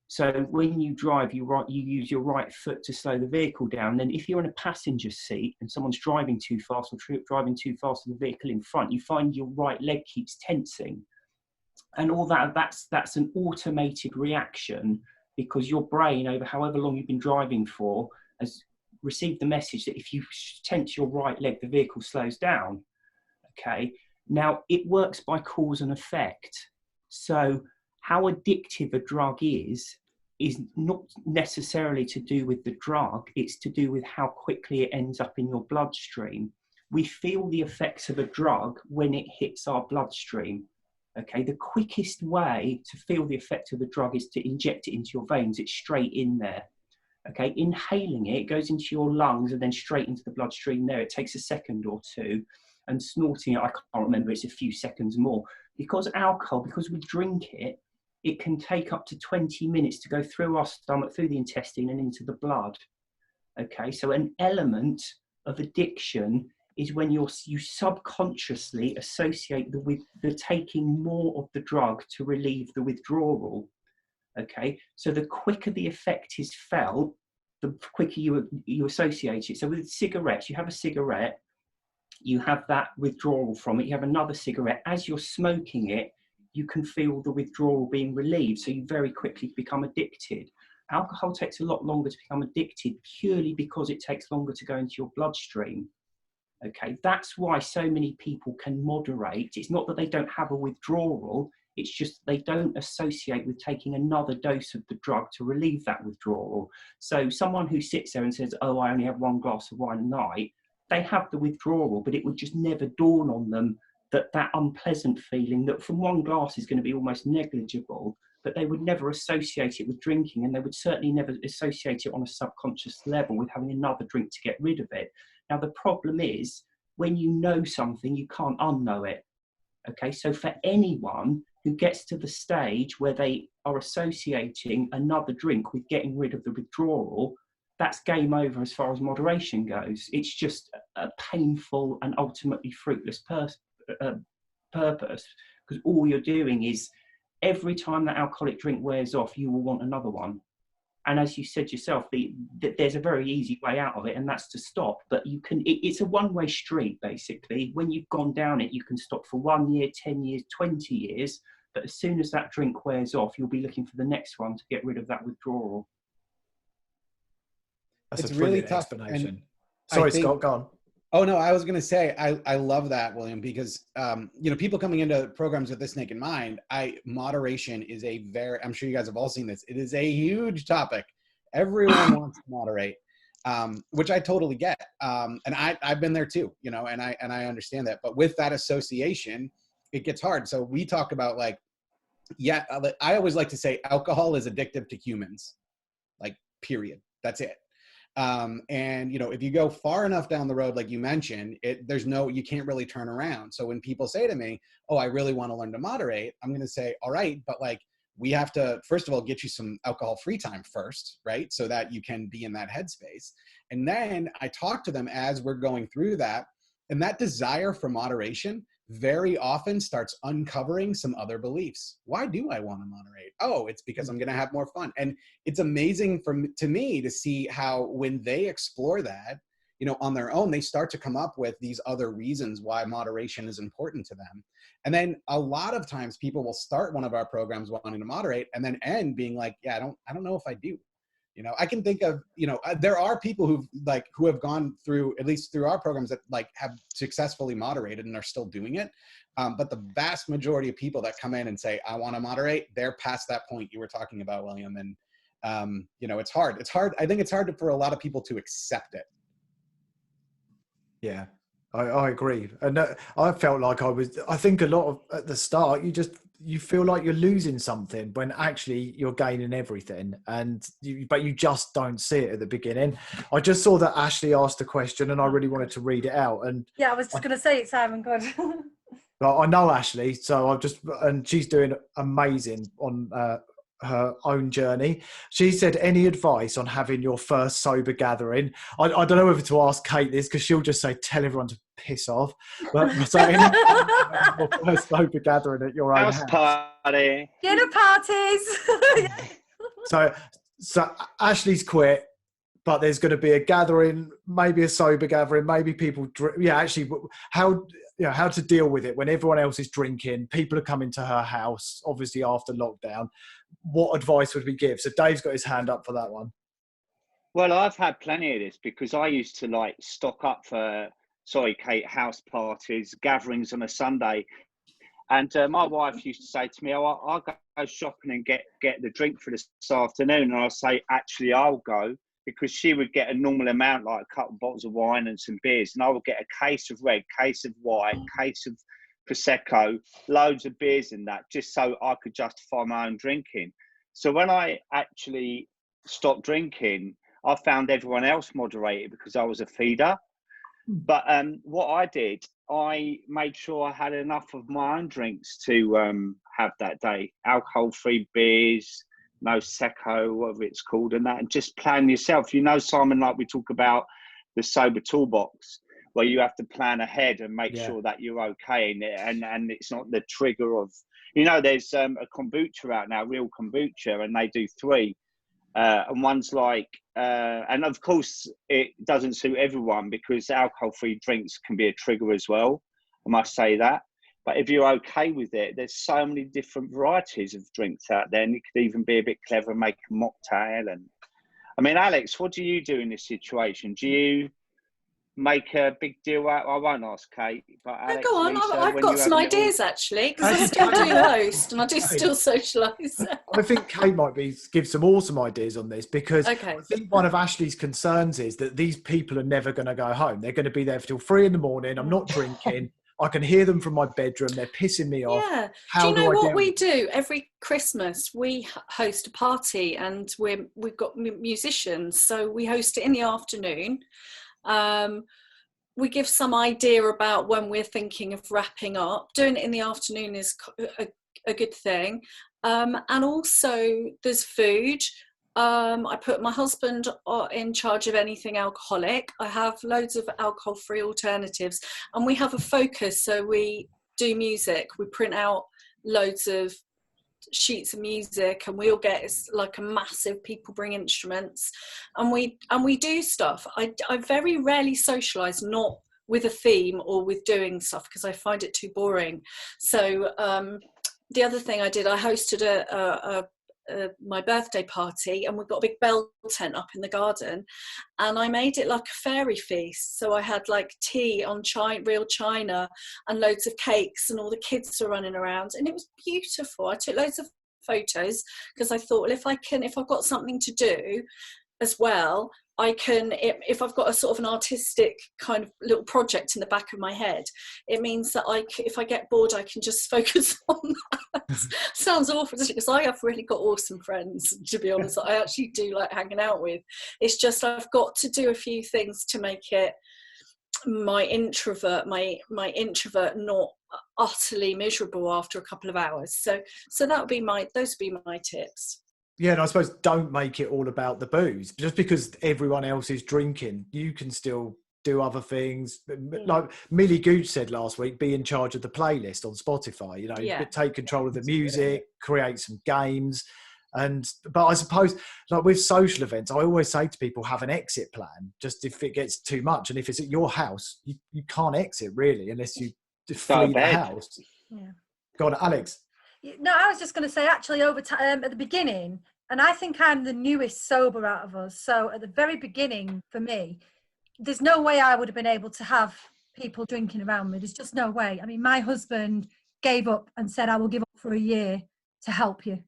So when you drive, you use your right foot to slow the vehicle down. Then if you're in a passenger seat and someone's driving too fast or driving too fast with the vehicle in front, you find your right leg keeps tensing. And all that's an automated reaction, because your brain, over however long you've been driving for, has received the message that if you tense your right leg, the vehicle slows down. Okay, now it works by cause and effect. So how addictive a drug is not necessarily to do with the drug, it's to do with how quickly it ends up in your bloodstream. We feel the effects of a drug when it hits our bloodstream. Okay, the quickest way to feel the effect of the drug is to inject it into your veins. It's straight in there. Okay, inhaling it goes into your lungs and then straight into the bloodstream there. It takes a second or two. And snorting it, I can't remember, it's a few seconds more. Because we drink it, it can take up to 20 minutes to go through our stomach, through the intestine and into the blood. Okay, so an element of addiction is when you subconsciously associate with the taking more of the drug to relieve the withdrawal. Okay, so the quicker the effect is felt, the quicker you associate it. So with cigarettes, you have a cigarette, you have that withdrawal from it, you have another cigarette. As you're smoking it, you can feel the withdrawal being relieved, so you very quickly become addicted. Alcohol takes a lot longer to become addicted, purely because it takes longer to go into your bloodstream. Okay, that's why so many people can moderate. It's not that they don't have a withdrawal, it's just they don't associate with taking another dose of the drug to relieve that withdrawal. So someone who sits there and says, oh, I only have one glass of wine a night, they have the withdrawal, but it would just never dawn on them that unpleasant feeling that from one glass is going to be almost negligible, but they would never associate it with drinking, and they would certainly never associate it on a subconscious level with having another drink to get rid of it. Now, the problem is, when you know something, you can't unknow it. Okay, so for anyone who gets to the stage where they are associating another drink with getting rid of the withdrawal, that's game over as far as moderation goes. It's just a painful and ultimately fruitless purpose, because all you're doing is, every time that alcoholic drink wears off, you will want another one. And as you said yourself, there's a very easy way out of it, and that's to stop. But it's a one-way street, basically. When you've gone down it, you can stop for 1 year, 10 years, 20 years. But as soon as that drink wears off, you'll be looking for the next one to get rid of that withdrawal. That's it's a really brilliant tough explanation. Sorry, Scott, go on. Oh no, I was going to say I love that, William, because people coming into programs with this naked mind, moderation is I'm sure you guys have all seen this. It is a huge topic. Everyone wants to moderate, which I totally get, and I've been there too, and I understand that. But with that association, it gets hard. So we talk about I always like to say alcohol is addictive to humans, period. That's it. And if you go far enough down the road, like you mentioned, you can't really turn around. So when people say to me, oh, I really want to learn to moderate, I'm going to say, all right, but we have to, first of all, get you some alcohol free time first, right? So that you can be in that headspace. And then I talk to them as we're going through that. And that desire for moderation very often starts uncovering some other beliefs. Why do I want to moderate? Oh, it's because I'm going to have more fun. And it's amazing to me to see how when they explore that, you know, on their own, they start to come up with these other reasons why moderation is important to them. And then a lot of times people will start one of our programs wanting to moderate and then end being like, yeah, I don't know if I do. You know, I can think of, you know, there are people who have gone through, at least through our programs, that like have successfully moderated and are still doing it. But the vast majority of people that come in and say, I want to moderate, they're past that point you were talking about, William. And, you know, it's hard. I think it's hard for a lot of people to accept it. Yeah, I agree. And I felt like I think a lot of, at the start, you feel like you're losing something when actually you're gaining everything, but you just don't see it at the beginning. I just saw that Ashley asked a question and I really wanted to read it out. And yeah, I was just going to say it, Simon. Good. Well, I know Ashley, so and she's doing amazing on her own journey. She said, any advice on having your first sober gathering? I don't know whether to ask Kate this, because she'll just say, tell everyone to piss off. But so your first sober gathering at your own house. Party. Dinner parties. So Ashley's quit, but there's going to be a gathering, maybe a sober gathering, maybe people drink. Yeah, actually, how to deal with it when everyone else is drinking, people are coming to her house, obviously after lockdown. What advice would we give? So Dave's got his hand up for that one. Well, I've had plenty of this because I used to like stock up for, sorry, Kate, house parties, gatherings on a Sunday. And my wife used to say to me, I'll go shopping and get the drink for this afternoon. And I'll say, actually, I'll go, because she would get a normal amount, like a couple of bottles of wine and some beers. And I would get a case of red, case of white, case of Prosecco, loads of beers and that, just so I could justify my own drinking. So when I actually stopped drinking, I found everyone else moderated because I was a feeder. But what I did, I made sure I had enough of my own drinks to have that day. Alcohol-free beers, no Secco, whatever it's called, and that, and just plan yourself. You know, Simon, like we talk about the sober toolbox, where you have to plan ahead and make sure that you're okay in it, and it's not the trigger of, you know, there's a kombucha out now, real kombucha, and they do 3. And one's like, and of course it doesn't suit everyone because alcohol-free drinks can be a trigger as well. I must say that. But if you're okay with it, there's so many different varieties of drinks out there, and you could even be a bit clever and make a mocktail. And I mean, Alex, what do you do in this situation? Do you make a big deal out? I won't ask Kate, but Alex, go on. Lisa, I've got some ideas actually, because I still do the host and I do still socialise. I think Kate might give some awesome ideas on this, because I think one of Ashley's concerns is that these people are never going to go home. They're going to be there till 3 a.m. I'm not drinking. I can hear them from my bedroom. They're pissing me off. Yeah. Do you know what we do? Every Christmas we host a party, and we've got musicians, so we host it in the afternoon. We give some idea about when we're thinking of wrapping up. Doing it in the afternoon is a good thing. And also there's food. I put my husband in charge of anything alcoholic. I have loads of alcohol-free alternatives, and we have a focus. So we do music. We print out loads of sheets of music, and we all get like a massive, people bring instruments, and we do stuff. I very rarely socialize not with a theme or with doing stuff, because I find it too boring. So the other thing I did, I hosted my birthday party, and we've got a big bell tent up in the garden, and I made it like a fairy feast. So I had like tea on real china and loads of cakes, and all the kids were running around, and it was beautiful. I took loads of photos because I thought, well, if I've got something to do as well, I can, if I've got a sort of an artistic kind of little project in the back of my head, it means that if I get bored, I can just focus on that. Sounds awful, doesn't it? Because I have really got awesome friends, to be honest, that I actually do like hanging out with. It's just I've got to do a few things to make it my introvert not utterly miserable after a couple of hours. So that would be those would be my tips. Yeah, and I suppose don't make it all about the booze. Just because everyone else is drinking, you can still do other things. Like Millie Gooch said last week, be in charge of the playlist on Spotify, you know, take control of the music, create some games. But I suppose, like with social events, I always say to people, have an exit plan, just if it gets too much. And if it's at your house, you can't exit really, unless you flee the house. Yeah. Go on, Alex. No, I was just going to say, actually, over time, at the beginning, and I think I'm the newest sober out of us. So at the very beginning, for me, there's no way I would have been able to have people drinking around me. There's just no way. I mean, my husband gave up and said, I will give up for a year to help you.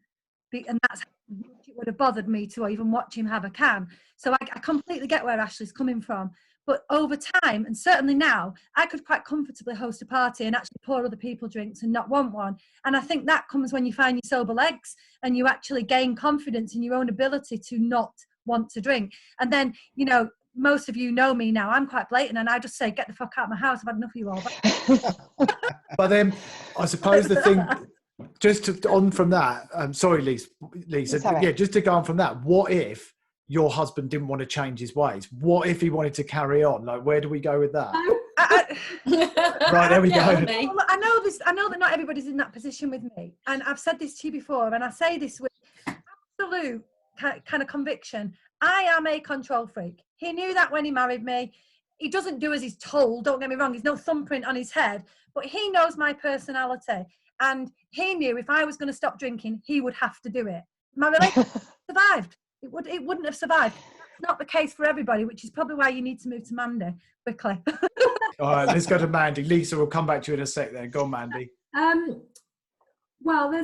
And that's how much it would have bothered me to even watch him have a can. So I completely get where Ashley's coming from. But over time, and certainly now, I could quite comfortably host a party and actually pour other people drinks and not want one. And I think that comes when you find your sober legs and you actually gain confidence in your own ability to not want to drink. And then, you know, most of you know me now, I'm quite blatant and I just say, get the fuck out of my house, I've had enough of you all. But then I suppose the thing, just to, on from that, sorry, Lisa, yeah, just to go on from that, what if your husband didn't want to change his ways? What if he wanted to carry on? Like, where do we go with that? Right, there we go. Well, I know that not everybody's in that position with me. And I've said this to you before, and I say this with absolute kind of conviction. I am a control freak. He knew that when he married me. He doesn't do as he's told, don't get me wrong. There's no thumbprint on his head. But he knows my personality. And he knew if I was going to stop drinking, he would have to do it. My relationship survived. It wouldn't have survived. That's not the case for everybody, which is probably why you need to move to Mandy quickly. All right, let's go to Mandy. Lisa, we'll come back to you in a sec then. Go on, Mandy. Well,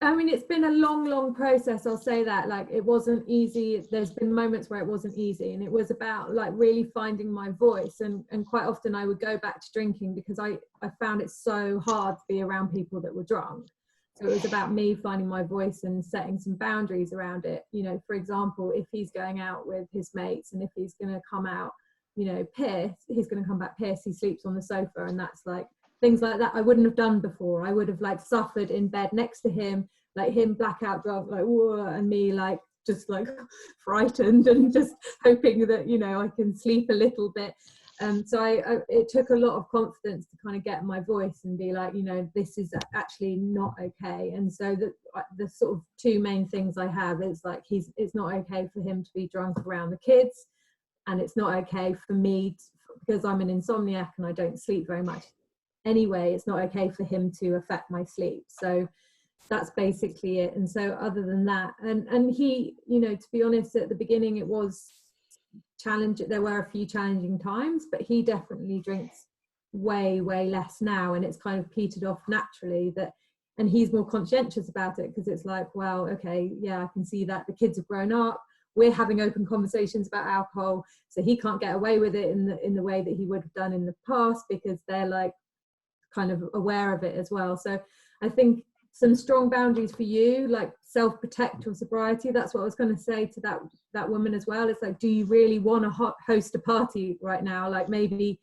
I mean, it's been a long process, I'll say that. Like, it wasn't easy. There's been moments where it wasn't easy, and it was about like really finding my voice, and quite often I would go back to drinking because I found it so hard to be around people that were drunk. So it was about me finding my voice and setting some boundaries around it. You know, for example, if he's going out with his mates and if he's going to come out, you know, pissed, he's going to come back pissed, he sleeps on the sofa, and that's like things like that I wouldn't have done before. I would have like suffered in bed next to him, like him blackout drunk, like whoa, and me like just like frightened and just hoping that, you know, I can sleep a little bit. So it took a lot of confidence to kind of get my voice and be like, you know, this is actually not okay. And so the sort of two main things I have is like, it's not okay for him to be drunk around the kids, and it's not okay for me because I'm an insomniac and I don't sleep very much anyway. It's not okay for him to affect my sleep. So that's basically it. And so other than that, and he, you know, to be honest, at the beginning it was challenging. There were a few challenging times, but he definitely drinks way less now, and it's kind of petered off naturally. And he's more conscientious about it because it's like, well, okay, yeah, I can see that the kids have grown up, we're having open conversations about alcohol, so he can't get away with it in the way that he would have done in the past because they're like kind of aware of it as well. So I think some strong boundaries for you, like self-protect your sobriety. That's what I was going to say to that woman as well. It's like, do you really want to host a party right now? Like maybe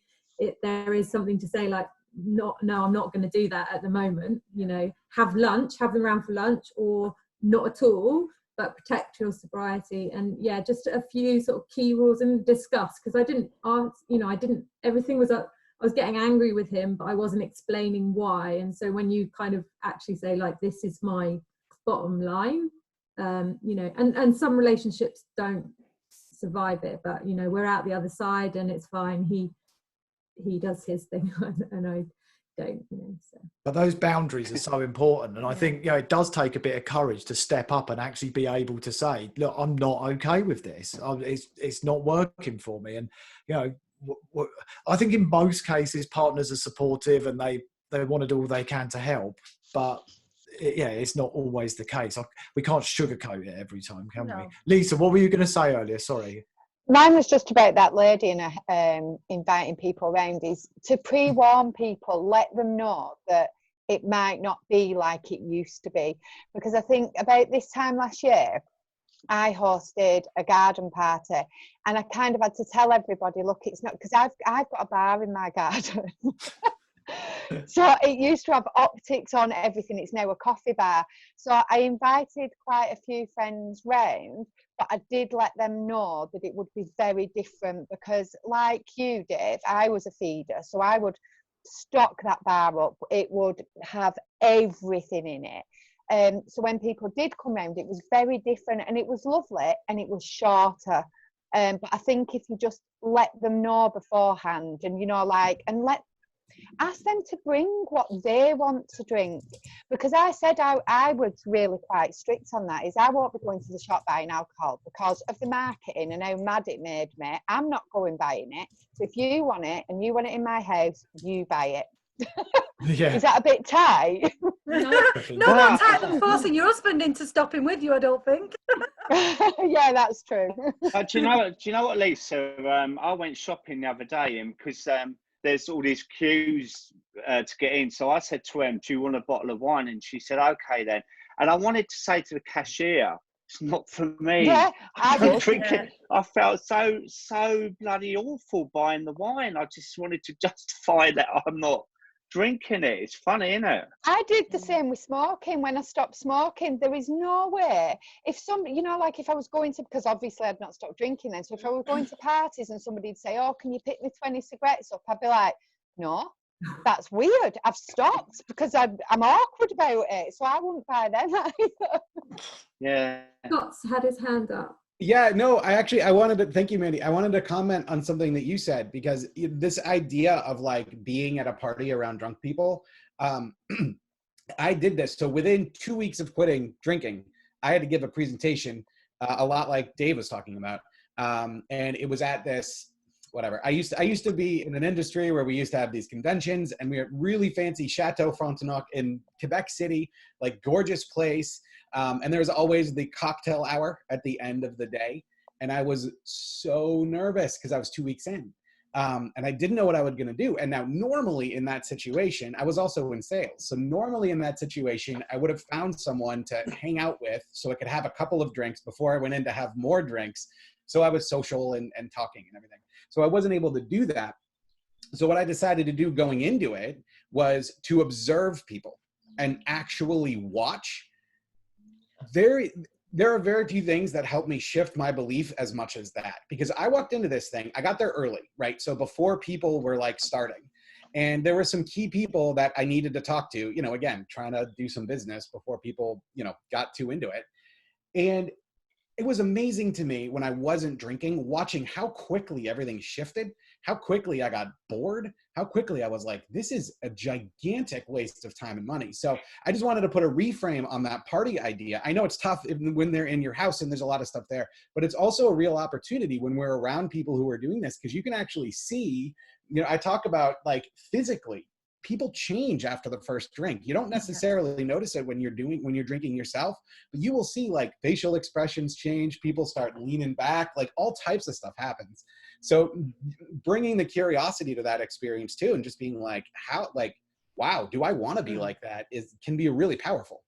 there is something to say like, no, I'm not going to do that at the moment. You know, have them around for lunch, or not at all, but protect your sobriety. And yeah, just a few sort of key rules and discuss, because everything was up. I was getting angry with him, but I wasn't explaining why. And so when you kind of actually say like, this is my bottom line, you know, and some relationships don't survive it, but you know, we're out the other side and it's fine. He does his thing and I don't, you know. So. But those boundaries are so important, and I think, you know, it does take a bit of courage to step up and actually be able to say, look, I'm not okay with this. It's not working for me. And you know, I think in most cases partners are supportive and they want to do all they can to help, but it's not always the case. We can't sugarcoat it every time, can we? Lisa, what were you going to say earlier? Sorry. Mine was just about that lady and inviting people around, is to pre-warn people, let them know that it might not be like it used to be. Because I think about this time last year, I hosted a garden party and I kind of had to tell everybody, look, it's not, because I've got a bar in my garden. So it used to have optics on everything. It's now a coffee bar. So I invited quite a few friends round, but I did let them know that it would be very different because, like you, Dave, I was a feeder. So I would stock that bar up. It would have everything in it. So when people did come round, it was very different and it was lovely and it was shorter. But I think if you just let them know beforehand and, you know, like, and ask them to bring what they want to drink, because I said I was really quite strict on that, is I won't be going to the shop buying alcohol because of the marketing and how mad it made me. I'm not going buying it. So if you want it and you want it in my house, you buy it. Yeah. Is that a bit tight? No, not tight than forcing your husband into stopping with you, I don't think. Yeah, that's true. Do you know what, Lisa? I went shopping the other day, and because there's all these queues to get in, so I said to him, "Do you want a bottle of wine?" And she said, "Okay then." And I wanted to say to the cashier, "It's not for me." Yeah, I I'm would. drinking. I felt so bloody awful buying the wine. I just wanted to justify that I'm not drinking it. It's funny, isn't it? I did the same with smoking. When I stopped smoking, there is no way. If some, you know, like if I was going to, because obviously I'd not stopped drinking then. So if I was going to parties and somebody'd say, "Oh, can you pick me 20 cigarettes up?" I'd be like, "No, that's weird. I've stopped because I'm awkward about it. So I wouldn't buy them either." Yeah. Scott's had his hand up. Yeah, no, I wanted to, thank you, Mandy. I wanted to comment on something that you said, because this idea of like being at a party around drunk people, I did this. So within 2 weeks of quitting drinking, I had to give a presentation, a lot like Dave was talking about. And it was at this, whatever. I used to be in an industry where we used to have these conventions, and we had really fancy Chateau Frontenac in Quebec City, like gorgeous place. And there was always the cocktail hour at the end of the day. And I was so nervous because I was 2 weeks in. And I didn't know what I was going to do. And now normally in that situation, I was also in sales. So normally in that situation, I would have found someone to hang out with so I could have a couple of drinks before I went in to have more drinks. So I was social and talking and everything. So I wasn't able to do that. So what I decided to do going into it was to observe people and actually watch. There are very few things that help me shift my belief as much as that, because I walked into this thing, I got there early, right? So before people were like starting, and there were some key people that I needed to talk to, you know, again, trying to do some business before people, you know, got too into it. And it was amazing to me when I wasn't drinking, watching how quickly everything shifted, how quickly I got bored, how quickly I was like, this is a gigantic waste of time and money. So I just wanted to put a reframe on that party idea. I know it's tough when they're in your house and there's a lot of stuff there, but it's also a real opportunity when we're around people who are doing this, because you can actually see, you know, I talk about like physically, people change after the first drink. You don't necessarily notice it when you're drinking yourself, but you will see like facial expressions change. People start leaning back, like all types of stuff happens. So bringing the curiosity to that experience too, and just being like, how, like, wow, do I want to be like that, can be really powerful.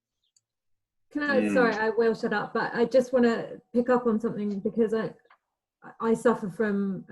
Sorry, I will shut up, but I just want to pick up on something, because I suffer from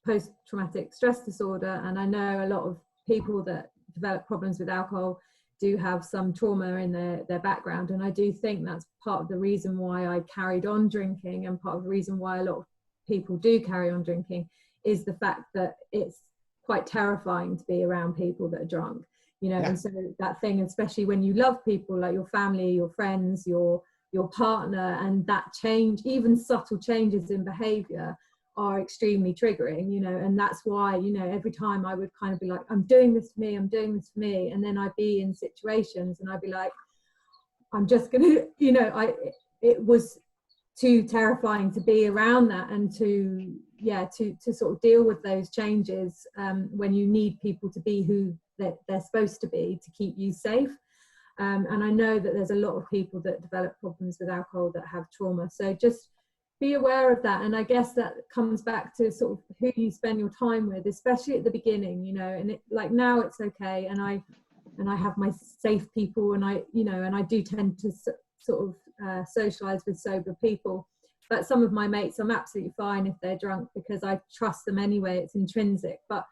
post-traumatic stress disorder, and I know a lot of people that develop problems with alcohol do have some trauma in their background, and I do think that's part of the reason why I carried on drinking, and part of the reason why a lot of people do carry on drinking is the fact that it's quite terrifying to be around people that are drunk, you know. Yeah. And so that thing, especially when you love people like your family, your friends, your partner, and that change, even subtle changes in behavior, are extremely triggering, you know. And that's why, you know, every time I would kind of be like, I'm doing this for me, I'm doing this for me, and then I'd be in situations and I'd be like, I'm just gonna, you know, it was too terrifying to be around that, and to sort of deal with those changes when you need people to be who they're supposed to be to keep you safe. And I know that there's a lot of people that develop problems with alcohol that have trauma, so just be aware of that. And I guess that comes back to sort of who you spend your time with, especially at the beginning, you know. And it, like now it's okay, and I have my safe people, and I, you know, and I do tend to sort of socialize with sober people. But some of my mates, I'm absolutely fine if they're drunk, because I trust them anyway, it's intrinsic. But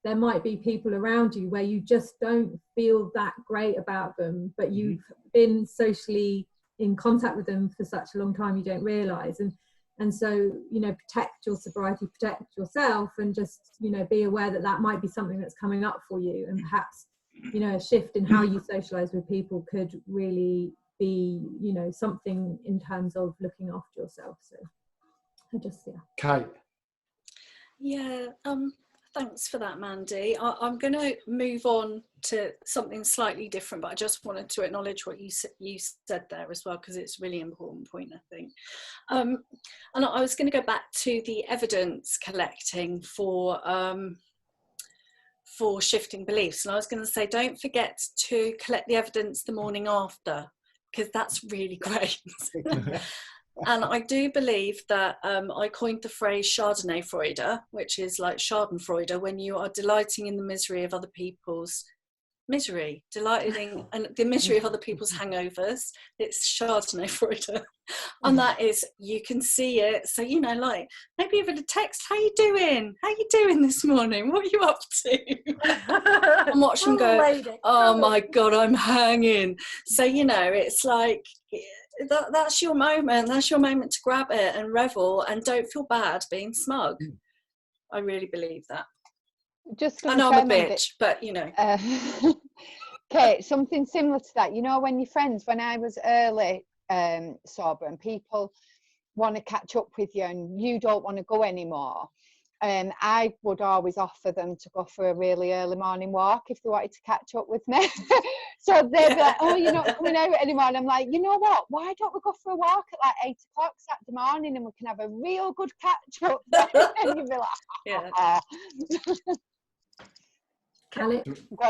there might be people around you where you just don't feel that great about them, but you've been socially in contact with them for such a long time you don't realize. And so, you know, protect your sobriety, protect yourself, and just, you know, be aware that that might be something that's coming up for you, and perhaps, you know, a shift in how you socialize with people could really be, you know, something in terms of looking after yourself. So I just, Kate. Yeah, thanks for that, Mandy. I'm going to move on to something slightly different, but I just wanted to acknowledge what you said there as well, because it's a really important point, I think. And I was going to go back to the evidence collecting for shifting beliefs. And I was going to say, don't forget to collect the evidence the morning after, because that's really great. And I do believe that I coined the phrase Chardonnay-Freude, which is like Schadenfreude, when you are delighting in the misery of other people's misery, delighting in the misery of other people's hangovers. It's Chardonnay-Freude. And that is, you can see it. So, you know, like maybe even a text, how you doing this morning? What are you up to? And watch them go, oh my God, I'm hanging. So, you know, it's like, that's your moment. That's your moment to grab it and revel, and don't feel bad being smug. I really believe that. Just I know I'm a bitch, but you know. Okay, something similar to that. You know, when your friends, when I was early sober, and people want to catch up with you and you don't want to go anymore, I would always offer them to go for a really early morning walk if they wanted to catch up with me. So they'd be like, oh, you're not coming out anymore. And I'm like, you know what? Why don't we go for a walk at like 8 o'clock Saturday morning, and we can have a real good catch up? And you'd be like, Can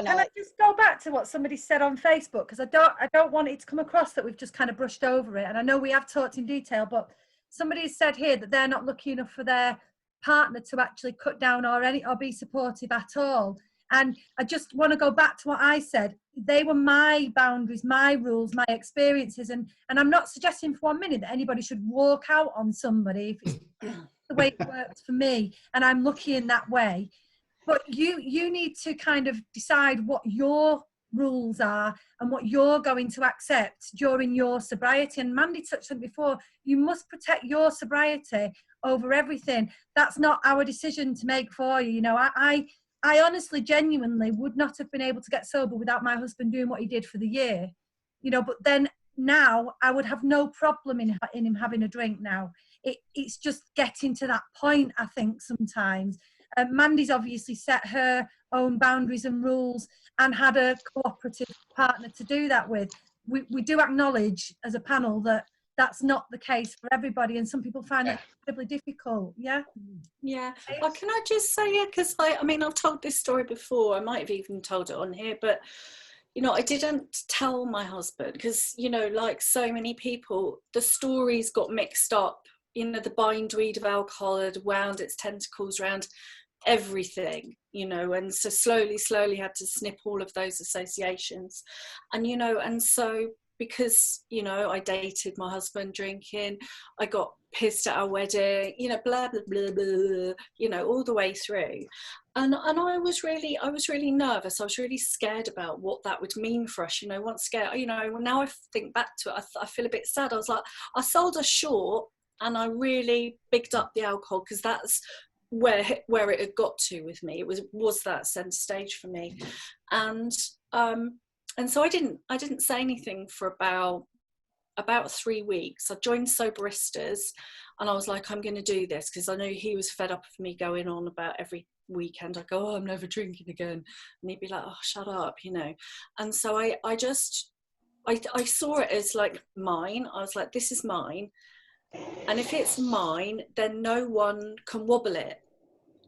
I just go back to what somebody said on Facebook? Because I don't want it to come across that we've just kind of brushed over it. And I know we have talked in detail, but somebody said here that they're not lucky enough for their partner to actually cut down or be supportive at all. And I just want to go back to what I said. They were my boundaries, my rules, my experiences, and I'm not suggesting for 1 minute that anybody should walk out on somebody if it's the way it works for me, and I'm lucky in that way. But you need to kind of decide what your rules are and what you're going to accept during your sobriety. And Mandy touched on it before, you must protect your sobriety over everything. That's not our decision to make for you. You know, I honestly, genuinely would not have been able to get sober without my husband doing what he did for the year. You know, but then now I would have no problem in him having a drink now. It's just getting to that point, I think, sometimes. Mandy's obviously set her own boundaries and rules and had a cooperative partner to do that with. We do acknowledge as a panel that that's not the case for everybody, and some people find it incredibly difficult. Yeah. Well, can I just say, because I mean, I've told this story before. I might have even told it on here, but you know, I didn't tell my husband because, you know, like so many people, the stories got mixed up. You know, the bindweed of alcohol had wound its tentacles around everything, you know, and so slowly had to snip all of those associations. And, you know, and so because, you know, I dated my husband drinking, I got pissed at our wedding, you know, blah, blah, blah, blah, you know, all the way through. And I was really nervous. I was really scared about what that would mean for us, you know, once scared, you know, now I think back to it, I feel a bit sad. I was like, I sold us short and I really bigged up the alcohol because that's where it had got to with me. It was that center stage for me. And so I didn't say anything for about 3 weeks. I joined Soberistas and I was like, I'm going to do this because I knew he was fed up of me going on about every weekend. I go, oh, I'm never drinking again. And he'd be like, oh, shut up, you know. And so I saw it as like mine. I was like, this is mine. And if it's mine, then no one can wobble it.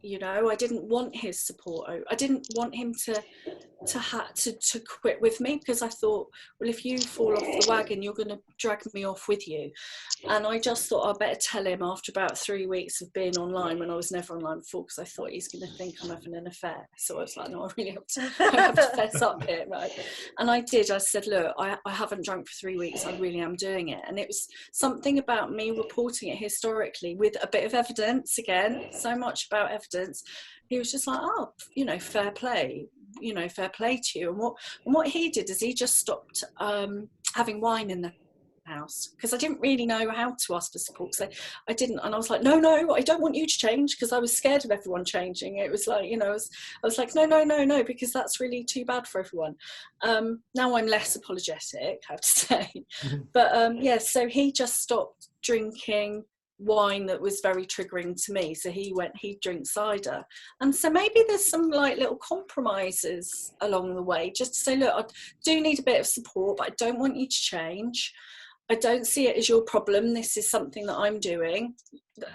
You know, I didn't want his support. I didn't want him to quit with me because I thought, well, if you fall off the wagon, you're going to drag me off with you. And I just thought I'd better tell him after about 3 weeks of being online, when I was never online before, because I thought he's going to think I'm having an affair. So I was like, no, I really have to fess up here, right? And I did. I said, look, I haven't drunk for 3 weeks. I really am doing it. And it was something about me reporting it historically with a bit of evidence, again, so much about evidence, he was just like, oh, you know, fair play, you know, fair play to you. And what he did is he just stopped having wine in the house, because I didn't really know how to ask for support. So I didn't, and I was like, no, I don't want you to change, because I was scared of everyone changing. It was like, you know, I was like, no, because that's really too bad for everyone. Now I'm less apologetic, I have to say. But yeah, so he just stopped drinking wine that was very triggering to me, so he'd drink cider. And so maybe there's some like little compromises along the way, just to say, look, I do need a bit of support, but I don't want you to change. I don't see it as your problem. This is something that I'm doing.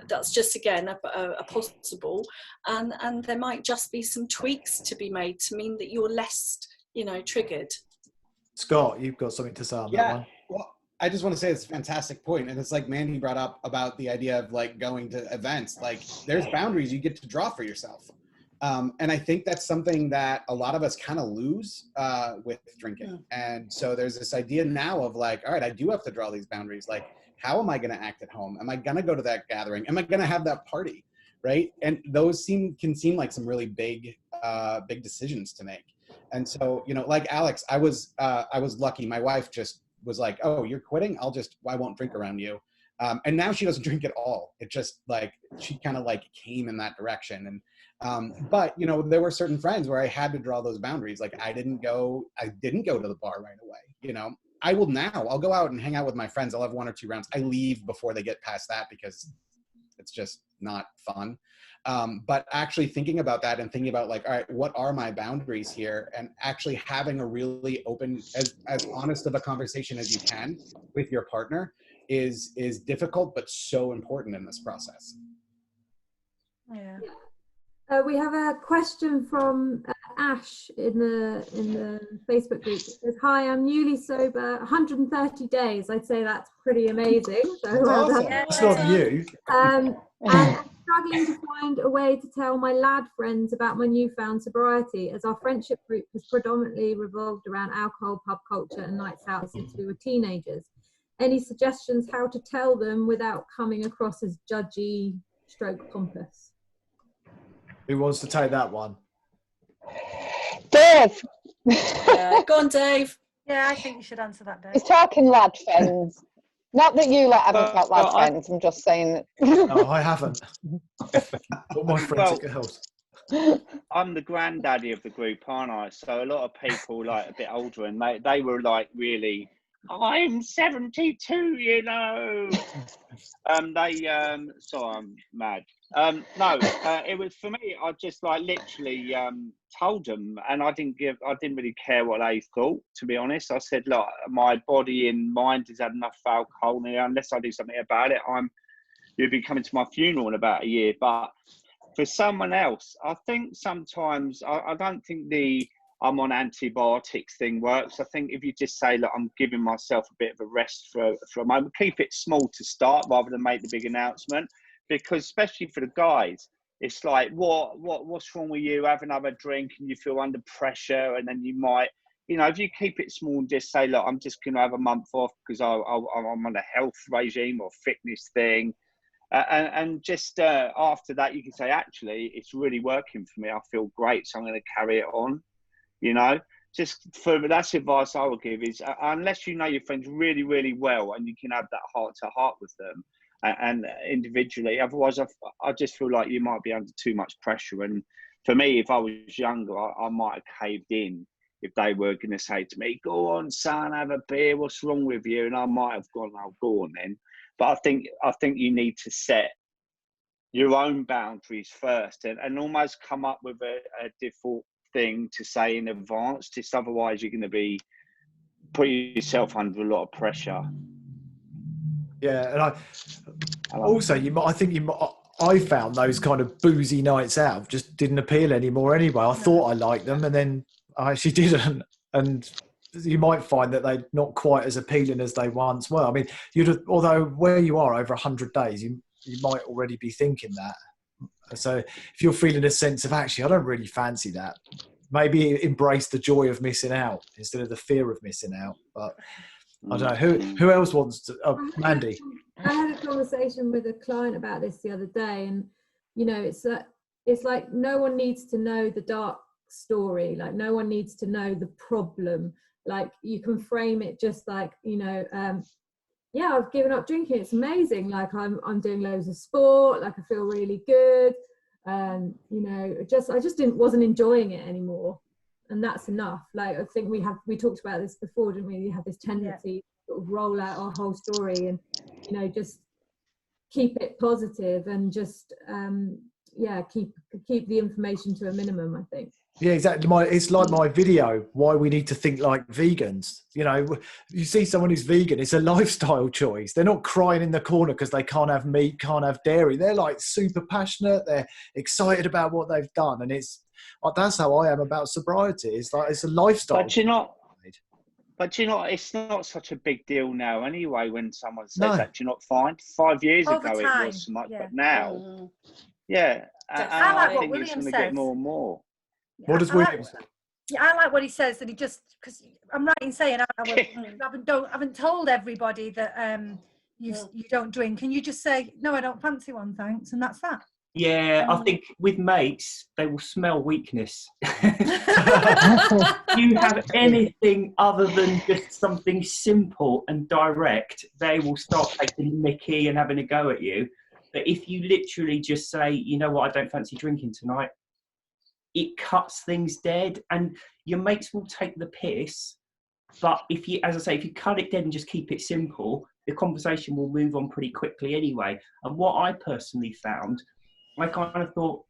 That's just, again, a possible. And there might just be some tweaks to be made to mean that you're less, you know, triggered. Scott, you've got something to say on that one? Well, I just want to say it's a fantastic point. And it's like Mandy brought up about the idea of like going to events. Like there's boundaries you get to draw for yourself. And I think that's something that a lot of us kind of lose with drinking. And so there's this idea now of like, all right, I do have to draw these boundaries. Like, how am I going to act at home? Am I going to go to that gathering? Am I going to have that party? Right. And those can seem like some really big decisions to make. And so, you know, like Alex, I was lucky. My wife just was like, oh, you're quitting? I won't drink around you. And now she doesn't drink at all. It just like, she kind of like came in that direction. And, but you know, there were certain friends where I had to draw those boundaries. Like I didn't go to the bar right away. You know, I'll go out and hang out with my friends. I'll have 1 or 2 rounds. I leave before they get past that because it's just not fun. But actually thinking about that and thinking about like, all right, what are my boundaries here? And actually having a really open, as honest of a conversation as you can with your partner is difficult, but so important in this process. Yeah. We have a question from Ash in the Facebook group. It says, hi, I'm newly sober, 130 days. I'd say that's pretty amazing. So well done. It's not you. And I'm struggling to find a way to tell my lad friends about my newfound sobriety, as our friendship group has predominantly revolved around alcohol, pub culture and nights out since we were teenagers. Any suggestions how to tell them without coming across as judgy / pompous? Who wants to take that one? Dave. Yeah, go on, Dave. Yeah, I think you should answer that, Dave. He's talking lad friends. Not that you haven't got lad friends, I'm just saying that. No, I haven't. All my friends are girls. I'm the granddaddy of the group, aren't I? So a lot of people like a bit older, and they were like really, I'm 72, you know. Sorry, I'm mad. No, it was for me. I just like literally told them, and I didn't really care what they thought. To be honest, I said, look, my body and mind has had enough alcohol now. Unless I do something about it, you'll be coming to my funeral in about a year. But for someone else, I think sometimes I don't think I'm on antibiotics thing works. I think if you just say, look, I'm giving myself a bit of a rest for a moment, keep it small to start rather than make the big announcement. Because especially for the guys, it's like, what's wrong with you? Have another drink and you feel under pressure, and then you might, you know, if you keep it small and just say, look, I'm just going to have a month off because I'm on a health regime or fitness thing, and just after that you can say, actually, it's really working for me. I feel great, so I'm going to carry it on. You know, that's advice I would give is unless you know your friends really, really well and you can have that heart to heart with them. And individually, otherwise I just feel like you might be under too much pressure. And for me, if I was younger, I might have caved in if they were going to say to me, go on, son, have a beer, what's wrong with you? And I might have gone, oh, go on then. But I think you need to set your own boundaries first and almost come up with a default thing to say in advance, just otherwise you're going to be putting yourself under a lot of pressure. Yeah, and I found those kind of boozy nights out just didn't appeal anymore anyway. I thought I liked them, and then I actually didn't. And you might find that they're not quite as appealing as they once were. I mean, although where you are over 100 days, you might already be thinking that. So if you're feeling a sense of, actually, I don't really fancy that, maybe embrace the joy of missing out instead of the fear of missing out. But I don't know. Who else wants to? Mandy. I had a conversation with a client about this the other day, and you know, it's that it's like no one needs to know the dark story, like no one needs to know the problem. Like you can frame it just like, you know, yeah, I've given up drinking, it's amazing, like I'm doing loads of sport, like I feel really good, and you know, I just wasn't enjoying it anymore, and that's enough. Like I think we talked about this before, didn't we? You have this tendency to sort of roll out our whole story and, you know, just keep it positive and just keep the information to a minimum, I think. Yeah, exactly. It's like my video, why we need to think like vegans. You know, you see someone who's vegan, it's a lifestyle choice. They're not crying in the corner because they can't have meat, can't have dairy. They're like super passionate. They're excited about what they've done. And that's how I am about sobriety. It's like, it's a lifestyle. But you know, it's not such a big deal now anyway when someone says that. You're not fine. 5 years Over ago time, it was so much, but now, I think it's going to get more and more. What does William say? Yeah, I like what he says, that he just, because I'm right in saying I haven't told everybody that you don't drink, and you just say, no, I don't fancy one, thanks, and that's that. Yeah, I think with mates, they will smell weakness. You have anything other than just something simple and direct, they will start taking the mickey and having a go at you. But if you literally just say, you know what, I don't fancy drinking tonight, it cuts things dead, and your mates will take the piss. But if you cut it dead and just keep it simple, the conversation will move on pretty quickly anyway. And what I personally found, I kind of thought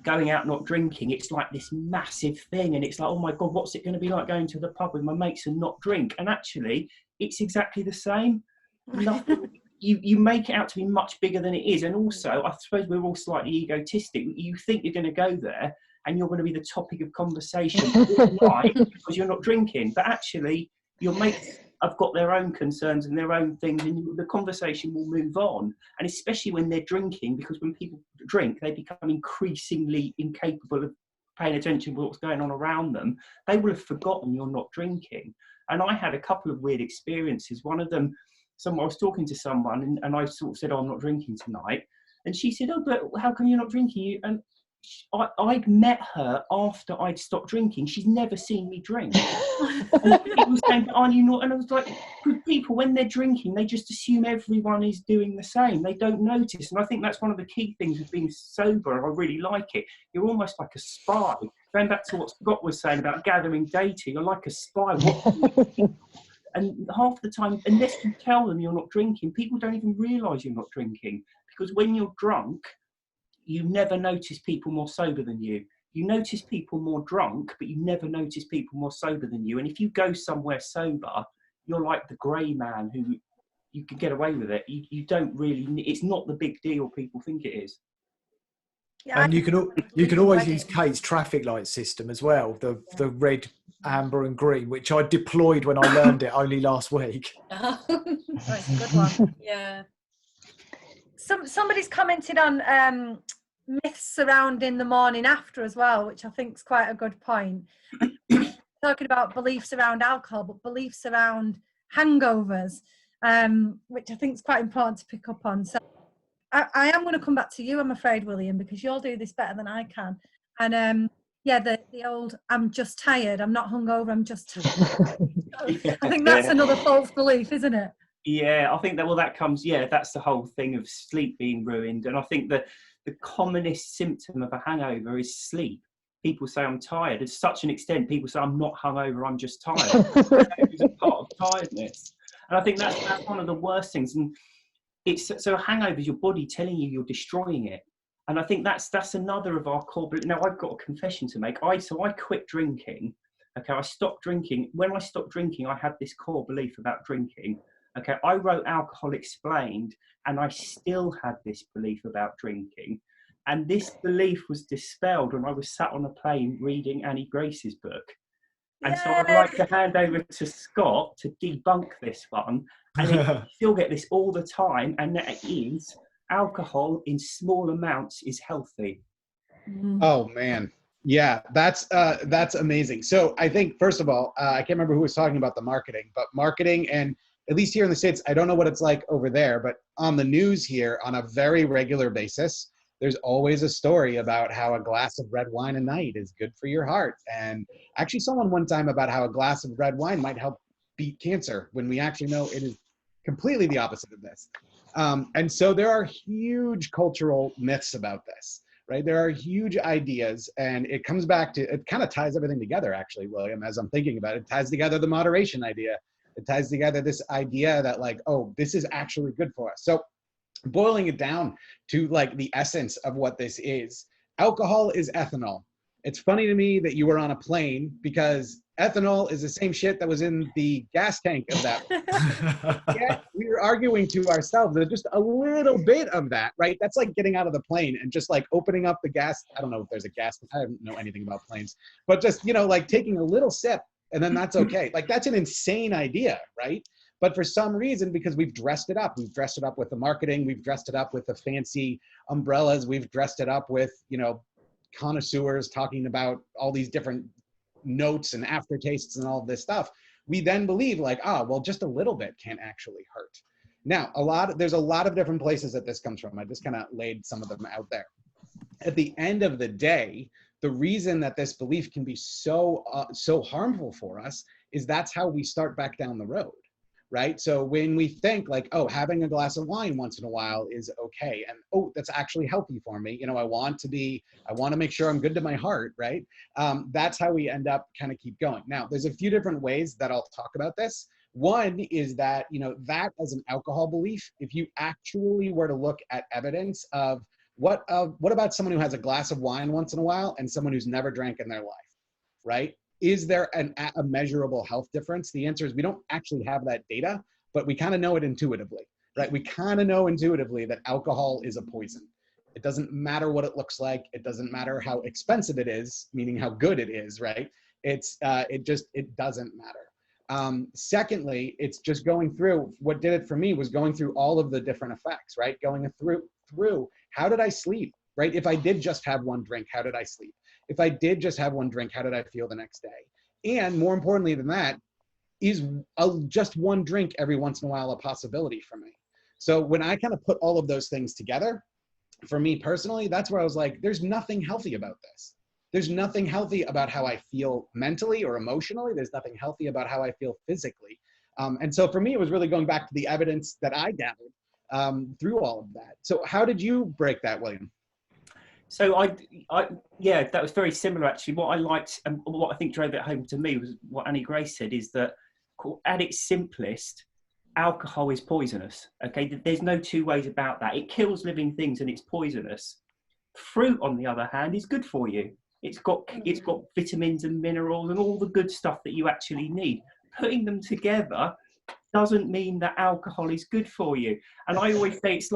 going out not drinking, it's like this massive thing, and it's like, oh my God, what's it going to be like going to the pub with my mates and not drink? And actually, it's exactly the same. Nothing. You make it out to be much bigger than it is. And also, I suppose we're all slightly egotistic. You think you're going to go there and you're going to be the topic of conversation all night because you're not drinking. But actually, your mates have got their own concerns and their own things, and the conversation will move on. And especially when they're drinking, because when people drink, they become increasingly incapable of paying attention to what's going on around them. They will have forgotten you're not drinking. And I had a couple of weird experiences. One of them, I was talking to someone and I sort of said, oh, I'm not drinking tonight. And she said, oh, but how come you're not drinking? And I'd met her after I'd stopped drinking. She's never seen me drink. And people were saying, are you not? And I was like, people, when they're drinking, they just assume everyone is doing the same. They don't notice. And I think that's one of the key things of being sober. And I really like it. You're almost like a spy. Going back to what Scott was saying about gathering data, you're like a spy. And half the time, unless you tell them you're not drinking, people don't even realise you're not drinking. Because when you're drunk, you never notice people more sober than you. You notice people more drunk, but you never notice people more sober than you. And if you go somewhere sober, you're like the grey man who you can get away with it. You don't really, it's not the big deal people think it is. Yeah, and you can always use Kate's traffic light system as well, the red, amber and green, which I deployed when I learned it only last week. That's a good one. Yeah. Somebody's commented on myths surrounding the morning after as well, which I think is quite a good point. Talking about beliefs around alcohol, but beliefs around hangovers, which I think is quite important to pick up on. So I am going to come back to you, I'm afraid, William, because you'll do this better than I can. And the old, I'm just tired, I'm not hungover, I'm just tired. I think that's another false belief, isn't it? Yeah, I think that comes, that's the whole thing of sleep being ruined. And I think that the commonest symptom of a hangover is sleep. People say, I'm tired. To such an extent, people say, I'm not hungover, I'm just tired. It's a part of tiredness. And I think that's one of the worst things. And so a hangover is your body telling you you're destroying it. And I think that's another of our core beliefs. Now, I've got a confession to make. I quit drinking. Okay, I stopped drinking. When I stopped drinking, I had this core belief about drinking. Okay, I wrote Alcohol Explained, and I still had this belief about drinking. And this belief was dispelled when I was sat on a plane reading Annie Grace's book. And so I'd like to hand over to Scott to debunk this one. And you still get this all the time, and that is alcohol in small amounts is healthy. Oh, man. Yeah, that's amazing. So I think, first of all, I can't remember who was talking about the marketing, but marketing, and at least here in the States, I don't know what it's like over there, but on the news here on a very regular basis, there's always a story about how a glass of red wine a night is good for your heart. And I actually saw one time about how a glass of red wine might help beat cancer, when we actually know it is completely the opposite of this. And so there are huge cultural myths about this, right? There are huge ideas, and it comes back to, it kind of ties everything together, actually, William, as I'm thinking about it. It ties together the moderation idea. It ties together this idea that like, oh, this is actually good for us. So boiling it down to like the essence of what this is, alcohol is ethanol. It's funny to me that you were on a plane, because ethanol is the same shit that was in the gas tank of that. Yet we were arguing to ourselves that just a little bit of that, right? That's like getting out of the plane and just like opening up the gas. I don't know if there's a gas, I don't know anything about planes, but just, you know, like taking a little sip and then that's okay. Like that's an insane idea, right? But for some reason, because we've dressed it up with the marketing, we've dressed it up with the fancy umbrellas, we've dressed it up with, you know, connoisseurs talking about all these different notes and aftertastes and all of this stuff, we then believe like, well, just a little bit can't actually hurt. Now, there's a lot of different places that this comes from. I just kind of laid some of them out there. At the end of the day, the reason that this belief can be so harmful for us is that's how we start back down the road. Right? So when we think like, oh, having a glass of wine once in a while is okay. And, oh, that's actually healthy for me. You know, I want to make sure I'm good to my heart, right? That's how we end up kind of keep going. Now, there's a few different ways that I'll talk about this. One is that, you know, that as an alcohol belief, if you actually were to look at evidence of what about someone who has a glass of wine once in a while and someone who's never drank in their life, right? Is there a measurable health difference? The answer is we don't actually have that data, but we kind of know it intuitively, right? We kind of know intuitively that alcohol is a poison. It doesn't matter what it looks like. It doesn't matter how expensive it is, meaning how good it is, right? It doesn't matter. Secondly, it's just going through, what did it for me was going through all of the different effects, right? Going through, how did I sleep, right? If I did just have one drink, how did I sleep? If I did just have one drink, how did I feel the next day? And more importantly than that, is just one drink every once in a while a possibility for me? So when I kind of put all of those things together, for me personally, that's where I was like, there's nothing healthy about this. There's nothing healthy about how I feel mentally or emotionally. There's nothing healthy about how I feel physically. And so for me, it was really going back to the evidence that I gathered through all of that. So how did you break that, William? So yeah, that was very similar actually. What I liked and what I think drove it home to me was what Annie Grace said, is that at its simplest, alcohol is poisonous. Okay, there's no two ways about that. It kills living things and it's poisonous. Fruit, on the other hand, is good for you. It's got vitamins and minerals and all the good stuff that you actually need. Putting them together doesn't mean that alcohol is good for you. And I always say it's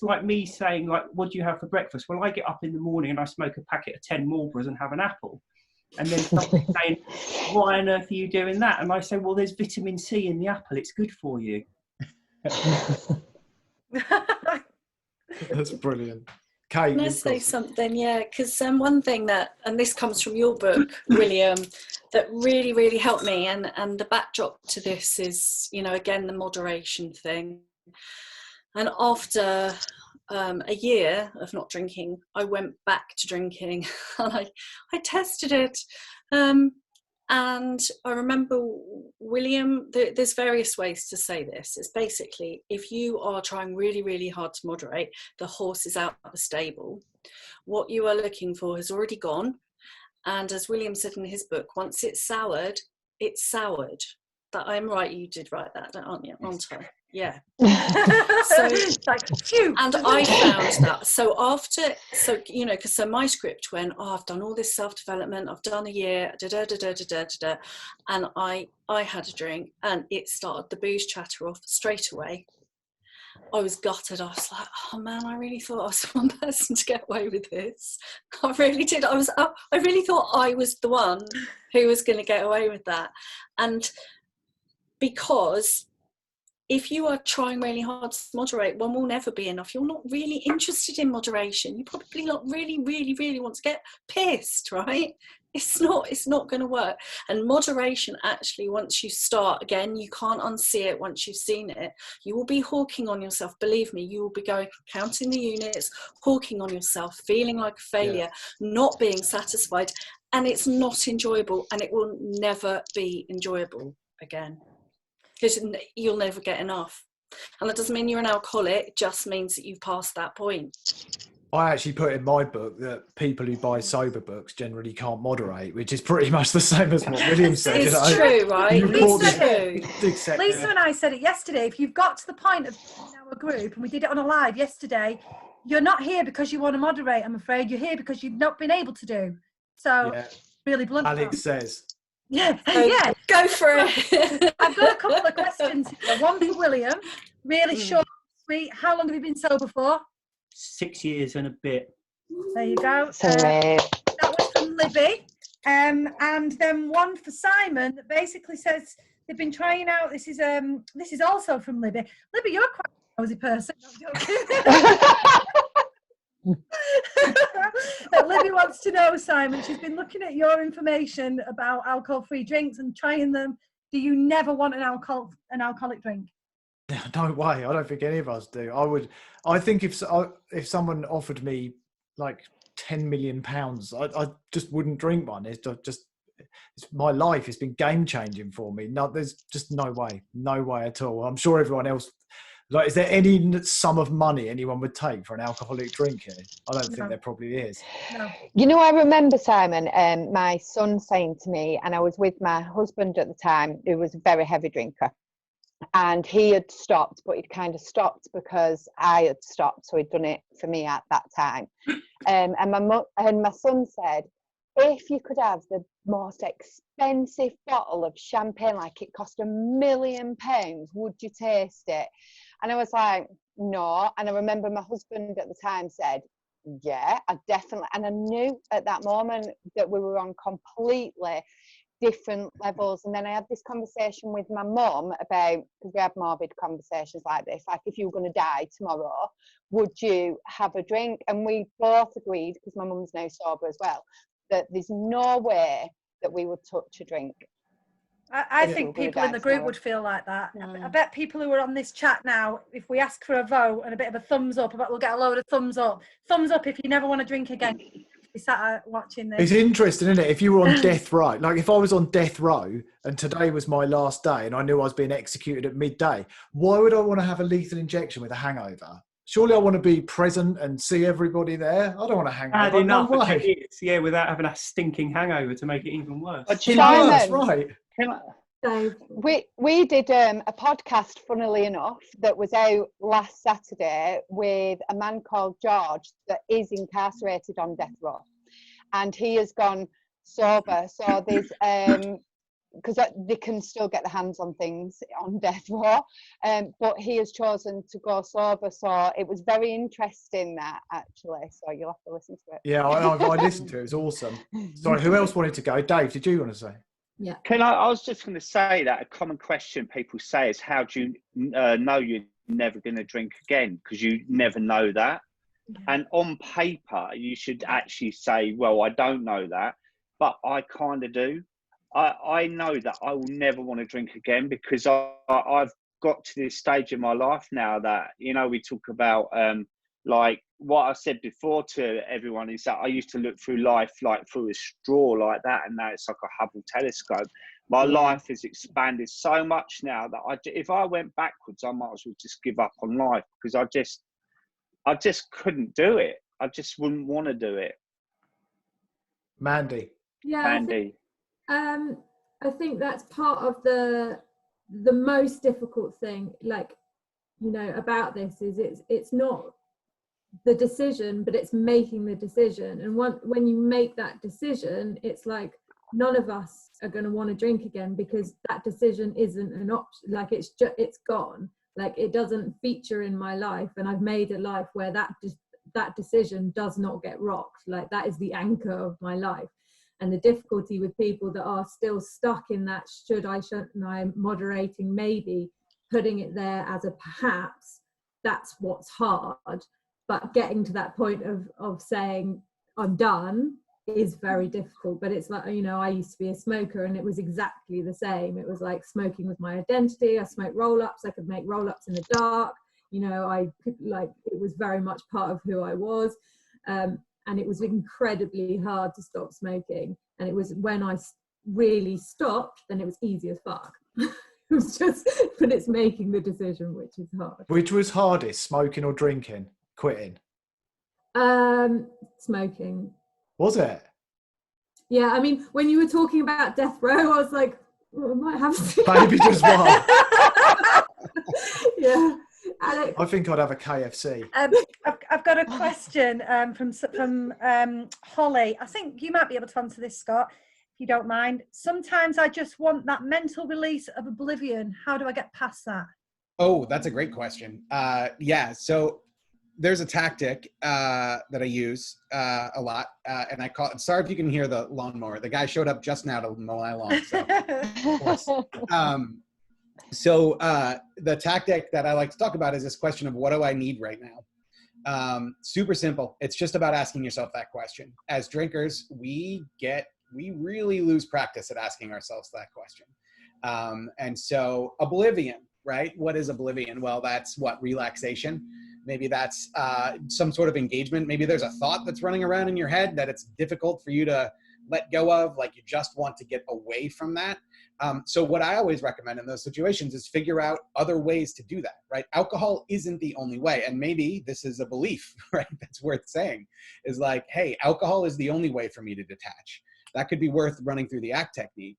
like me saying, like, what do you have for breakfast? Well, I get up in the morning and I smoke a packet of 10 Marlboros and have an apple. And then someone's saying, why on earth are you doing that? And I say, well, there's vitamin C in the apple. It's good for you. That's brilliant. Kate, can I say something? Yeah, because one thing that, and this comes from your book, William, that really, really helped me, and the backdrop to this is, you know, again, the moderation thing. And after a year of not drinking, I went back to drinking, and I tested it. And I remember, William, there's various ways to say this. It's basically, if you are trying really, really hard to moderate, the horse is out of the stable. What you are looking for has already gone. And as William said in his book, once it's soured, it's soured. That I'm right, you did write that, aren't you? Aren't I? Yeah. So like, phew. And I found that. So you know, because my script went, I've done all this self-development, I've done a year, and I had a drink, and it started the booze chatter off straight away. I was gutted. I was like, oh man, I really thought I was the one person to get away with this. I really did. I really thought I was the one who was going to get away with that. And because if you are trying really hard to moderate, one will never be enough. You're not really interested in moderation. You probably not really, really, really want to get pissed, right? It's not going to work. And moderation, actually, once you start, again, you can't unsee it once you've seen it. You will be hawking on yourself. Believe me, you will be going, counting the units, hawking on yourself, feeling like a failure, not being satisfied. And it's not enjoyable, and it will never be enjoyable again, because you'll never get enough. And that doesn't mean you're an alcoholic, it just means that you've passed that point. I actually put in my book that people who buy sober books generally can't moderate, which is pretty much the same as what William said. It's true, right? Lisa and I said it yesterday. If you've got to the point of our group, and we did it on a live yesterday, you're not here because you want to moderate, I'm afraid. You're here because you've not been able to do. So, really blunt. Alex says. Yeah, go for it. I've got a couple of questions here. One for William, really short and sweet. How long have you been sober for? 6 years and a bit. There you go. That was from Libby. And then one for Simon that basically says they've been trying out. This is also from Libby. Libby, you're quite a nosy person. Libby wants to know, Simon, she's been looking at your information about alcohol-free drinks and trying them. Do you never want an alcoholic drink? No way. I don't think any of us do. I think if someone offered me like £10 million, I just wouldn't drink one. It's my life. It's been game changing for me. No, there's just no way at all. I'm sure everyone else. Like, is there any sum of money anyone would take for an alcoholic drink here? I don't think there probably is. No. You know, I remember, Simon, my son saying to me, and I was with my husband at the time, who was a very heavy drinker. And he had stopped, but he'd kind of stopped because I had stopped. So he'd done it for me at that time. And my son said, if you could have the most expensive bottle of champagne, like it cost £1 million, would you taste it? And I was like, no. And I remember my husband at the time said, yeah, I definitely. And I knew at that moment that we were on completely different levels. And then I had this conversation with my mum about, because we had morbid conversations like this, like, if you were going to die tomorrow, would you have a drink? And we both agreed, because my mum's now sober as well, that there's no way that we would touch a drink. I think people in the group would feel like that. I bet people who are on this chat now, if we ask for a vote and a bit of a thumbs up, I bet we'll get a load of thumbs up. Thumbs up if you never want to drink again. We sat watching this. It's interesting, isn't it? If you were on death row, like if I was on death row and today was my last day and I knew I was being executed at midday, why would I want to have a lethal injection with a hangover? Surely I want to be present and see everybody there. I don't want to hang out. Enough without having a stinking hangover to make it even worse. That's right. We did a podcast, funnily enough, that was out last Saturday with a man called George that is incarcerated on death row, and he has gone sober. So there's because they can still get their hands on things on death row, but he has chosen to go sober. So it was very interesting, that, actually. So you'll have to listen to it. Yeah, I listened to it. It was awesome. Sorry, who else wanted to go? Dave, did you want to say? Yeah. I was just going to say that a common question people say is, how do you know you're never going to drink again? Because you never know that. Yeah. And on paper, you should actually say, well, I don't know that, but I kind of do. I know that I will never want to drink again, because I've got to this stage in my life now that, you know, we talk about like what I said before to everyone is that I used to look through life like through a straw like that, and now it's like a Hubble telescope. My life has expanded so much now that if I went backwards, I might as well just give up on life, because I just couldn't do it. I just wouldn't want to do it. Mandy. Yeah. Mandy. I think that's part of the most difficult thing, like, you know, about this is it's not the decision, but it's making the decision. And when you make that decision, it's like none of us are going to want to drink again, because that decision isn't an option. Like, it's gone. Like, it doesn't feature in my life, and I've made a life where that decision does not get rocked. Like, that is the anchor of my life. And the difficulty with people that are still stuck in that shouldn't I, moderating, maybe putting it there as a perhaps, that's what's hard. But getting to that point of saying I'm done is very difficult. But it's like, you know, I used to be a smoker, and it was exactly the same. It was like smoking was my identity. I smoked roll-ups. I could make roll-ups in the dark. You know, I could, like, it was very much part of who I was. And it was incredibly hard to stop smoking. And it was when I really stopped, then it was easy as fuck. It was just, but it's making the decision, which is hard. Which was hardest, smoking or drinking? Quitting? Smoking. Was it? Yeah, I mean, when you were talking about death row, I was like, oh, I might have to. Maybe just one. Yeah. Alex. I think I'd have a KFC. I've got a question from Holly. I think you might be able to answer this, Scott, if you don't mind. Sometimes I just want that mental release of oblivion. How do I get past that? Oh, that's a great question. Yeah, so there's a tactic that I use a lot, and I call it, sorry if you can hear the lawnmower. The guy showed up just now to mow my lawn. So, the tactic that I like to talk about is this question of what do I need right now? Super simple. It's just about asking yourself that question. As drinkers, we really lose practice at asking ourselves that question. And so oblivion, right? What is oblivion? Well, that's what? Relaxation. Maybe that's some sort of engagement. Maybe there's a thought that's running around in your head that it's difficult for you to let go of, like you just want to get away from that. So what I always recommend in those situations is figure out other ways to do that, right? Alcohol isn't the only way. And maybe this is a belief, right? That's worth saying, is like, hey, alcohol is the only way for me to detach. That could be worth running through the ACT technique.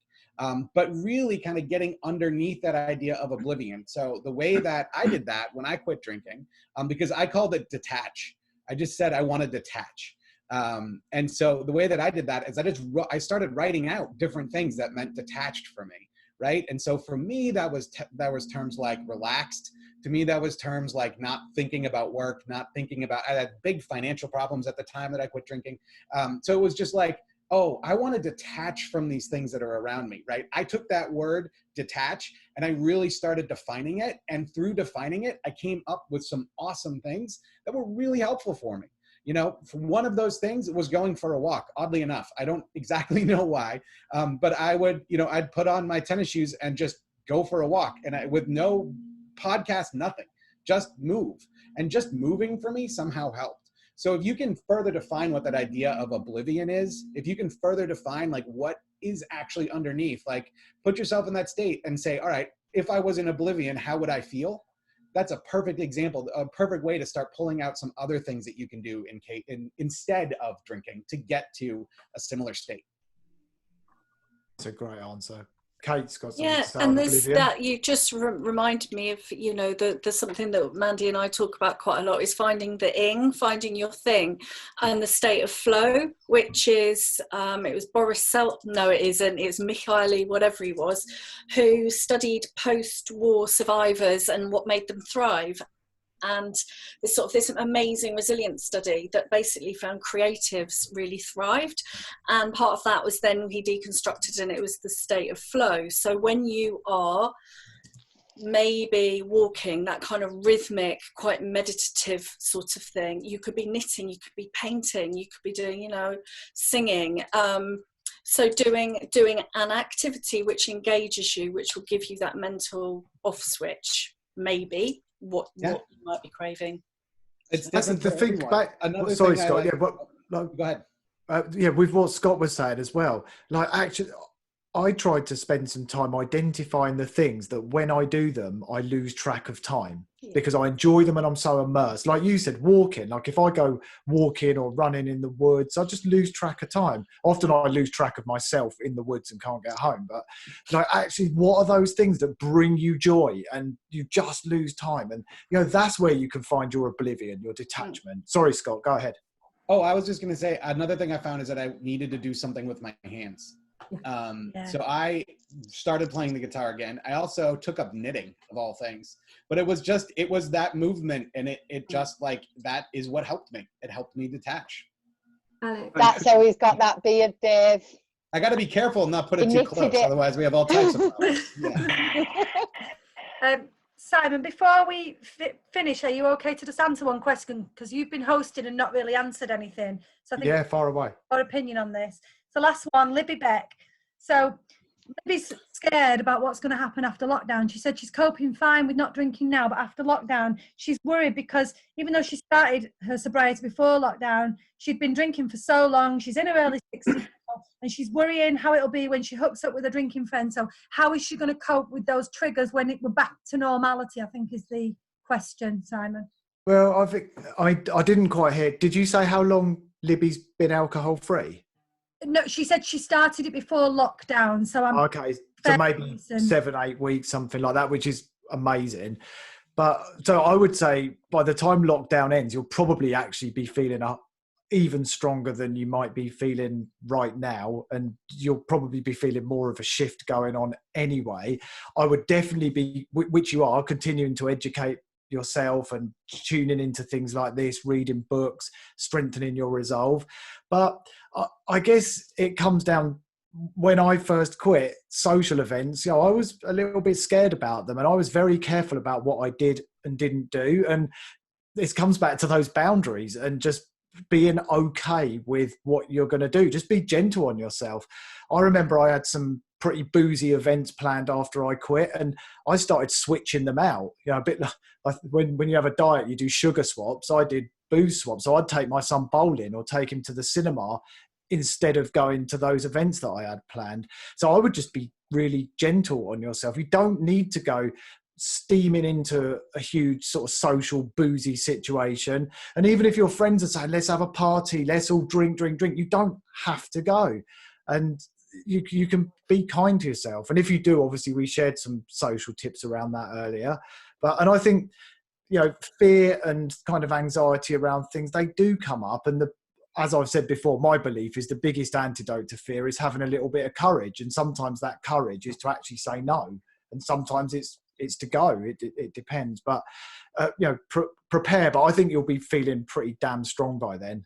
But really kind of getting underneath that idea of oblivion. So the way that I did that when I quit drinking, because I called it detach. I just said I want to detach. And so the way that I did that is I started writing out different things that meant detached for me, right? And so for me, that was terms like relaxed. To me, that was terms like not thinking about work, not thinking about, I had big financial problems at the time that I quit drinking. So it was just like, oh, I want to detach from these things that are around me, right? I took that word detach and I really started defining it. And through defining it, I came up with some awesome things that were really helpful for me. You know, one of those things was going for a walk, oddly enough. I don't exactly know why, but I would, you know, I'd put on my tennis shoes and just go for a walk, and with no podcast, nothing, just move. And just moving for me somehow helped. So if you can further define what that idea of oblivion is, if you can further define like what is actually underneath, like put yourself in that state and say, all right, if I was in oblivion, how would I feel? That's a perfect example, a perfect way to start pulling out some other things that you can do instead of drinking to get to a similar state. That's a great answer. Kate's got something yeah, to say and on there's oblivion. that you just reminded me of, you know, there's something that Mandy and I talk about quite a lot is finding finding your thing, and the state of flow, which is it was Boris no it isn't, it's Mikhaili, whatever he was, who studied post-war survivors and what made them thrive. And this amazing resilience study that basically found creatives really thrived, and part of that was then he deconstructed, and it was the state of flow. So when you are maybe walking, that kind of rhythmic, quite meditative sort of thing, you could be knitting, you could be painting, you could be doing, you know, singing, so doing an activity which engages you, which will give you that mental off switch, maybe what you might be craving. It's different the thing back. Sorry, Scott. Yeah, but go ahead. Yeah, with what Scott was saying as well. Like, actually, I tried to spend some time identifying the things that when I do them, I lose track of time because I enjoy them and I'm so immersed. Like you said, walking. Like if I go walking or running in the woods, I just lose track of time. Often I lose track of myself in the woods and can't get home. But like, actually, what are those things that bring you joy and you just lose time? And, you know, that's where you can find your oblivion, your detachment. Sorry, Scott, go ahead. Oh, I was just going to say, another thing I found is that I needed to do something with my hands. So I started playing the guitar again. I also took up knitting, of all things, but it was that movement, and it just like, that is what helped me. It helped me detach. Alex. That's always got that beard, Dave. I got to be careful and not put it too close, otherwise we have all types of problems. Yeah. Simon, before we finish, are you okay to just answer one question? Because you've been hosting and not really answered anything. So I think Yeah, far away. Your opinion on this. So last one, Libby Beck. So Libby's scared about what's going to happen after lockdown. She said she's coping fine with not drinking now, but after lockdown, she's worried because even though she started her sobriety before lockdown, she'd been drinking for so long. She's in her early 60s and she's worrying how it'll be when she hooks up with a drinking friend. So how is she going to cope with those triggers when we're back to normality, I think is the question, Simon. Well, I think I didn't quite hear. Did you say how long Libby's been alcohol free? No, she said she started it before lockdown. So I'm okay. So maybe 7-8 weeks, something like that, which is amazing. But so I would say by the time lockdown ends, you'll probably actually be feeling even stronger than you might be feeling right now. And you'll probably be feeling more of a shift going on anyway. I would definitely be, which you are, continuing to educate yourself and tuning into things like this, reading books, strengthening your resolve. But I guess it comes down, when I first quit social events, I was a little bit scared about them and I was very careful about what I did and didn't do. And this comes back to those boundaries and just being okay with what you're going to do. Just be gentle on yourself. I remember I had some pretty boozy events planned after I quit and I started switching them out. A bit like when you have a diet, you do sugar swaps. I did booze swaps. So I'd take my son bowling or take him to the cinema instead of going to those events that I had planned. So I would just be really gentle on yourself. You don't need to go steaming into a huge sort of social boozy situation. And even if your friends are saying, let's have a party, let's all drink, you don't have to go. And you can be kind to yourself. And if you do, obviously we shared some social tips around that earlier. And I think, fear and kind of anxiety around things, they do come up. And as I've said before, my belief is the biggest antidote to fear is having a little bit of courage. And sometimes that courage is to actually say no. And sometimes it's to go. It depends. But, prepare. But I think you'll be feeling pretty damn strong by then.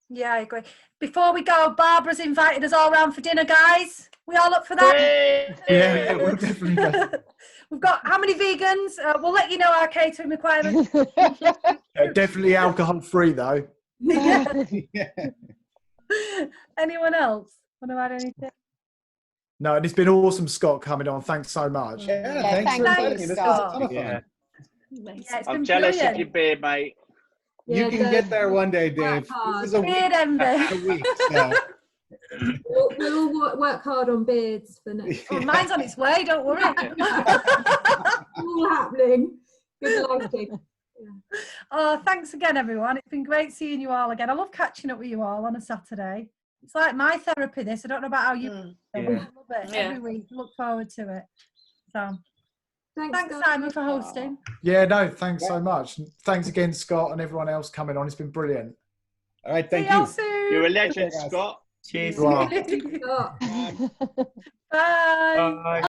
Yeah, I agree. Before we go, Barbara's invited us all round for dinner, guys. We all up for that? Yeah, we'll definitely go. We've got how many vegans? We'll let you know our catering requirements. Definitely alcohol free though. Yeah. Anyone else want to add anything? No, and it's been awesome, Scott, coming on. Thanks so much. Yeah, thanks for inviting me. This was a ton of fun. Yeah, I'm jealous of your beard, mate. You can get there one day, Dave. This is a week. So. We'll all work hard on beards for next year. Mine's on its way, don't worry. All happening. Good lighting. Yeah. Oh, thanks again, everyone. It's been great seeing you all again. I love catching up with you all on a Saturday. It's like my therapy, this. I don't know about how you feel, but I love it every week. Look forward to it. So thanks Simon, for hosting. Yeah, no, thanks so much. Thanks again, Scott, and everyone else coming on. It's been brilliant. All right, thank you. You're a legend, Scott. Cheers. Wow. Bye. Bye.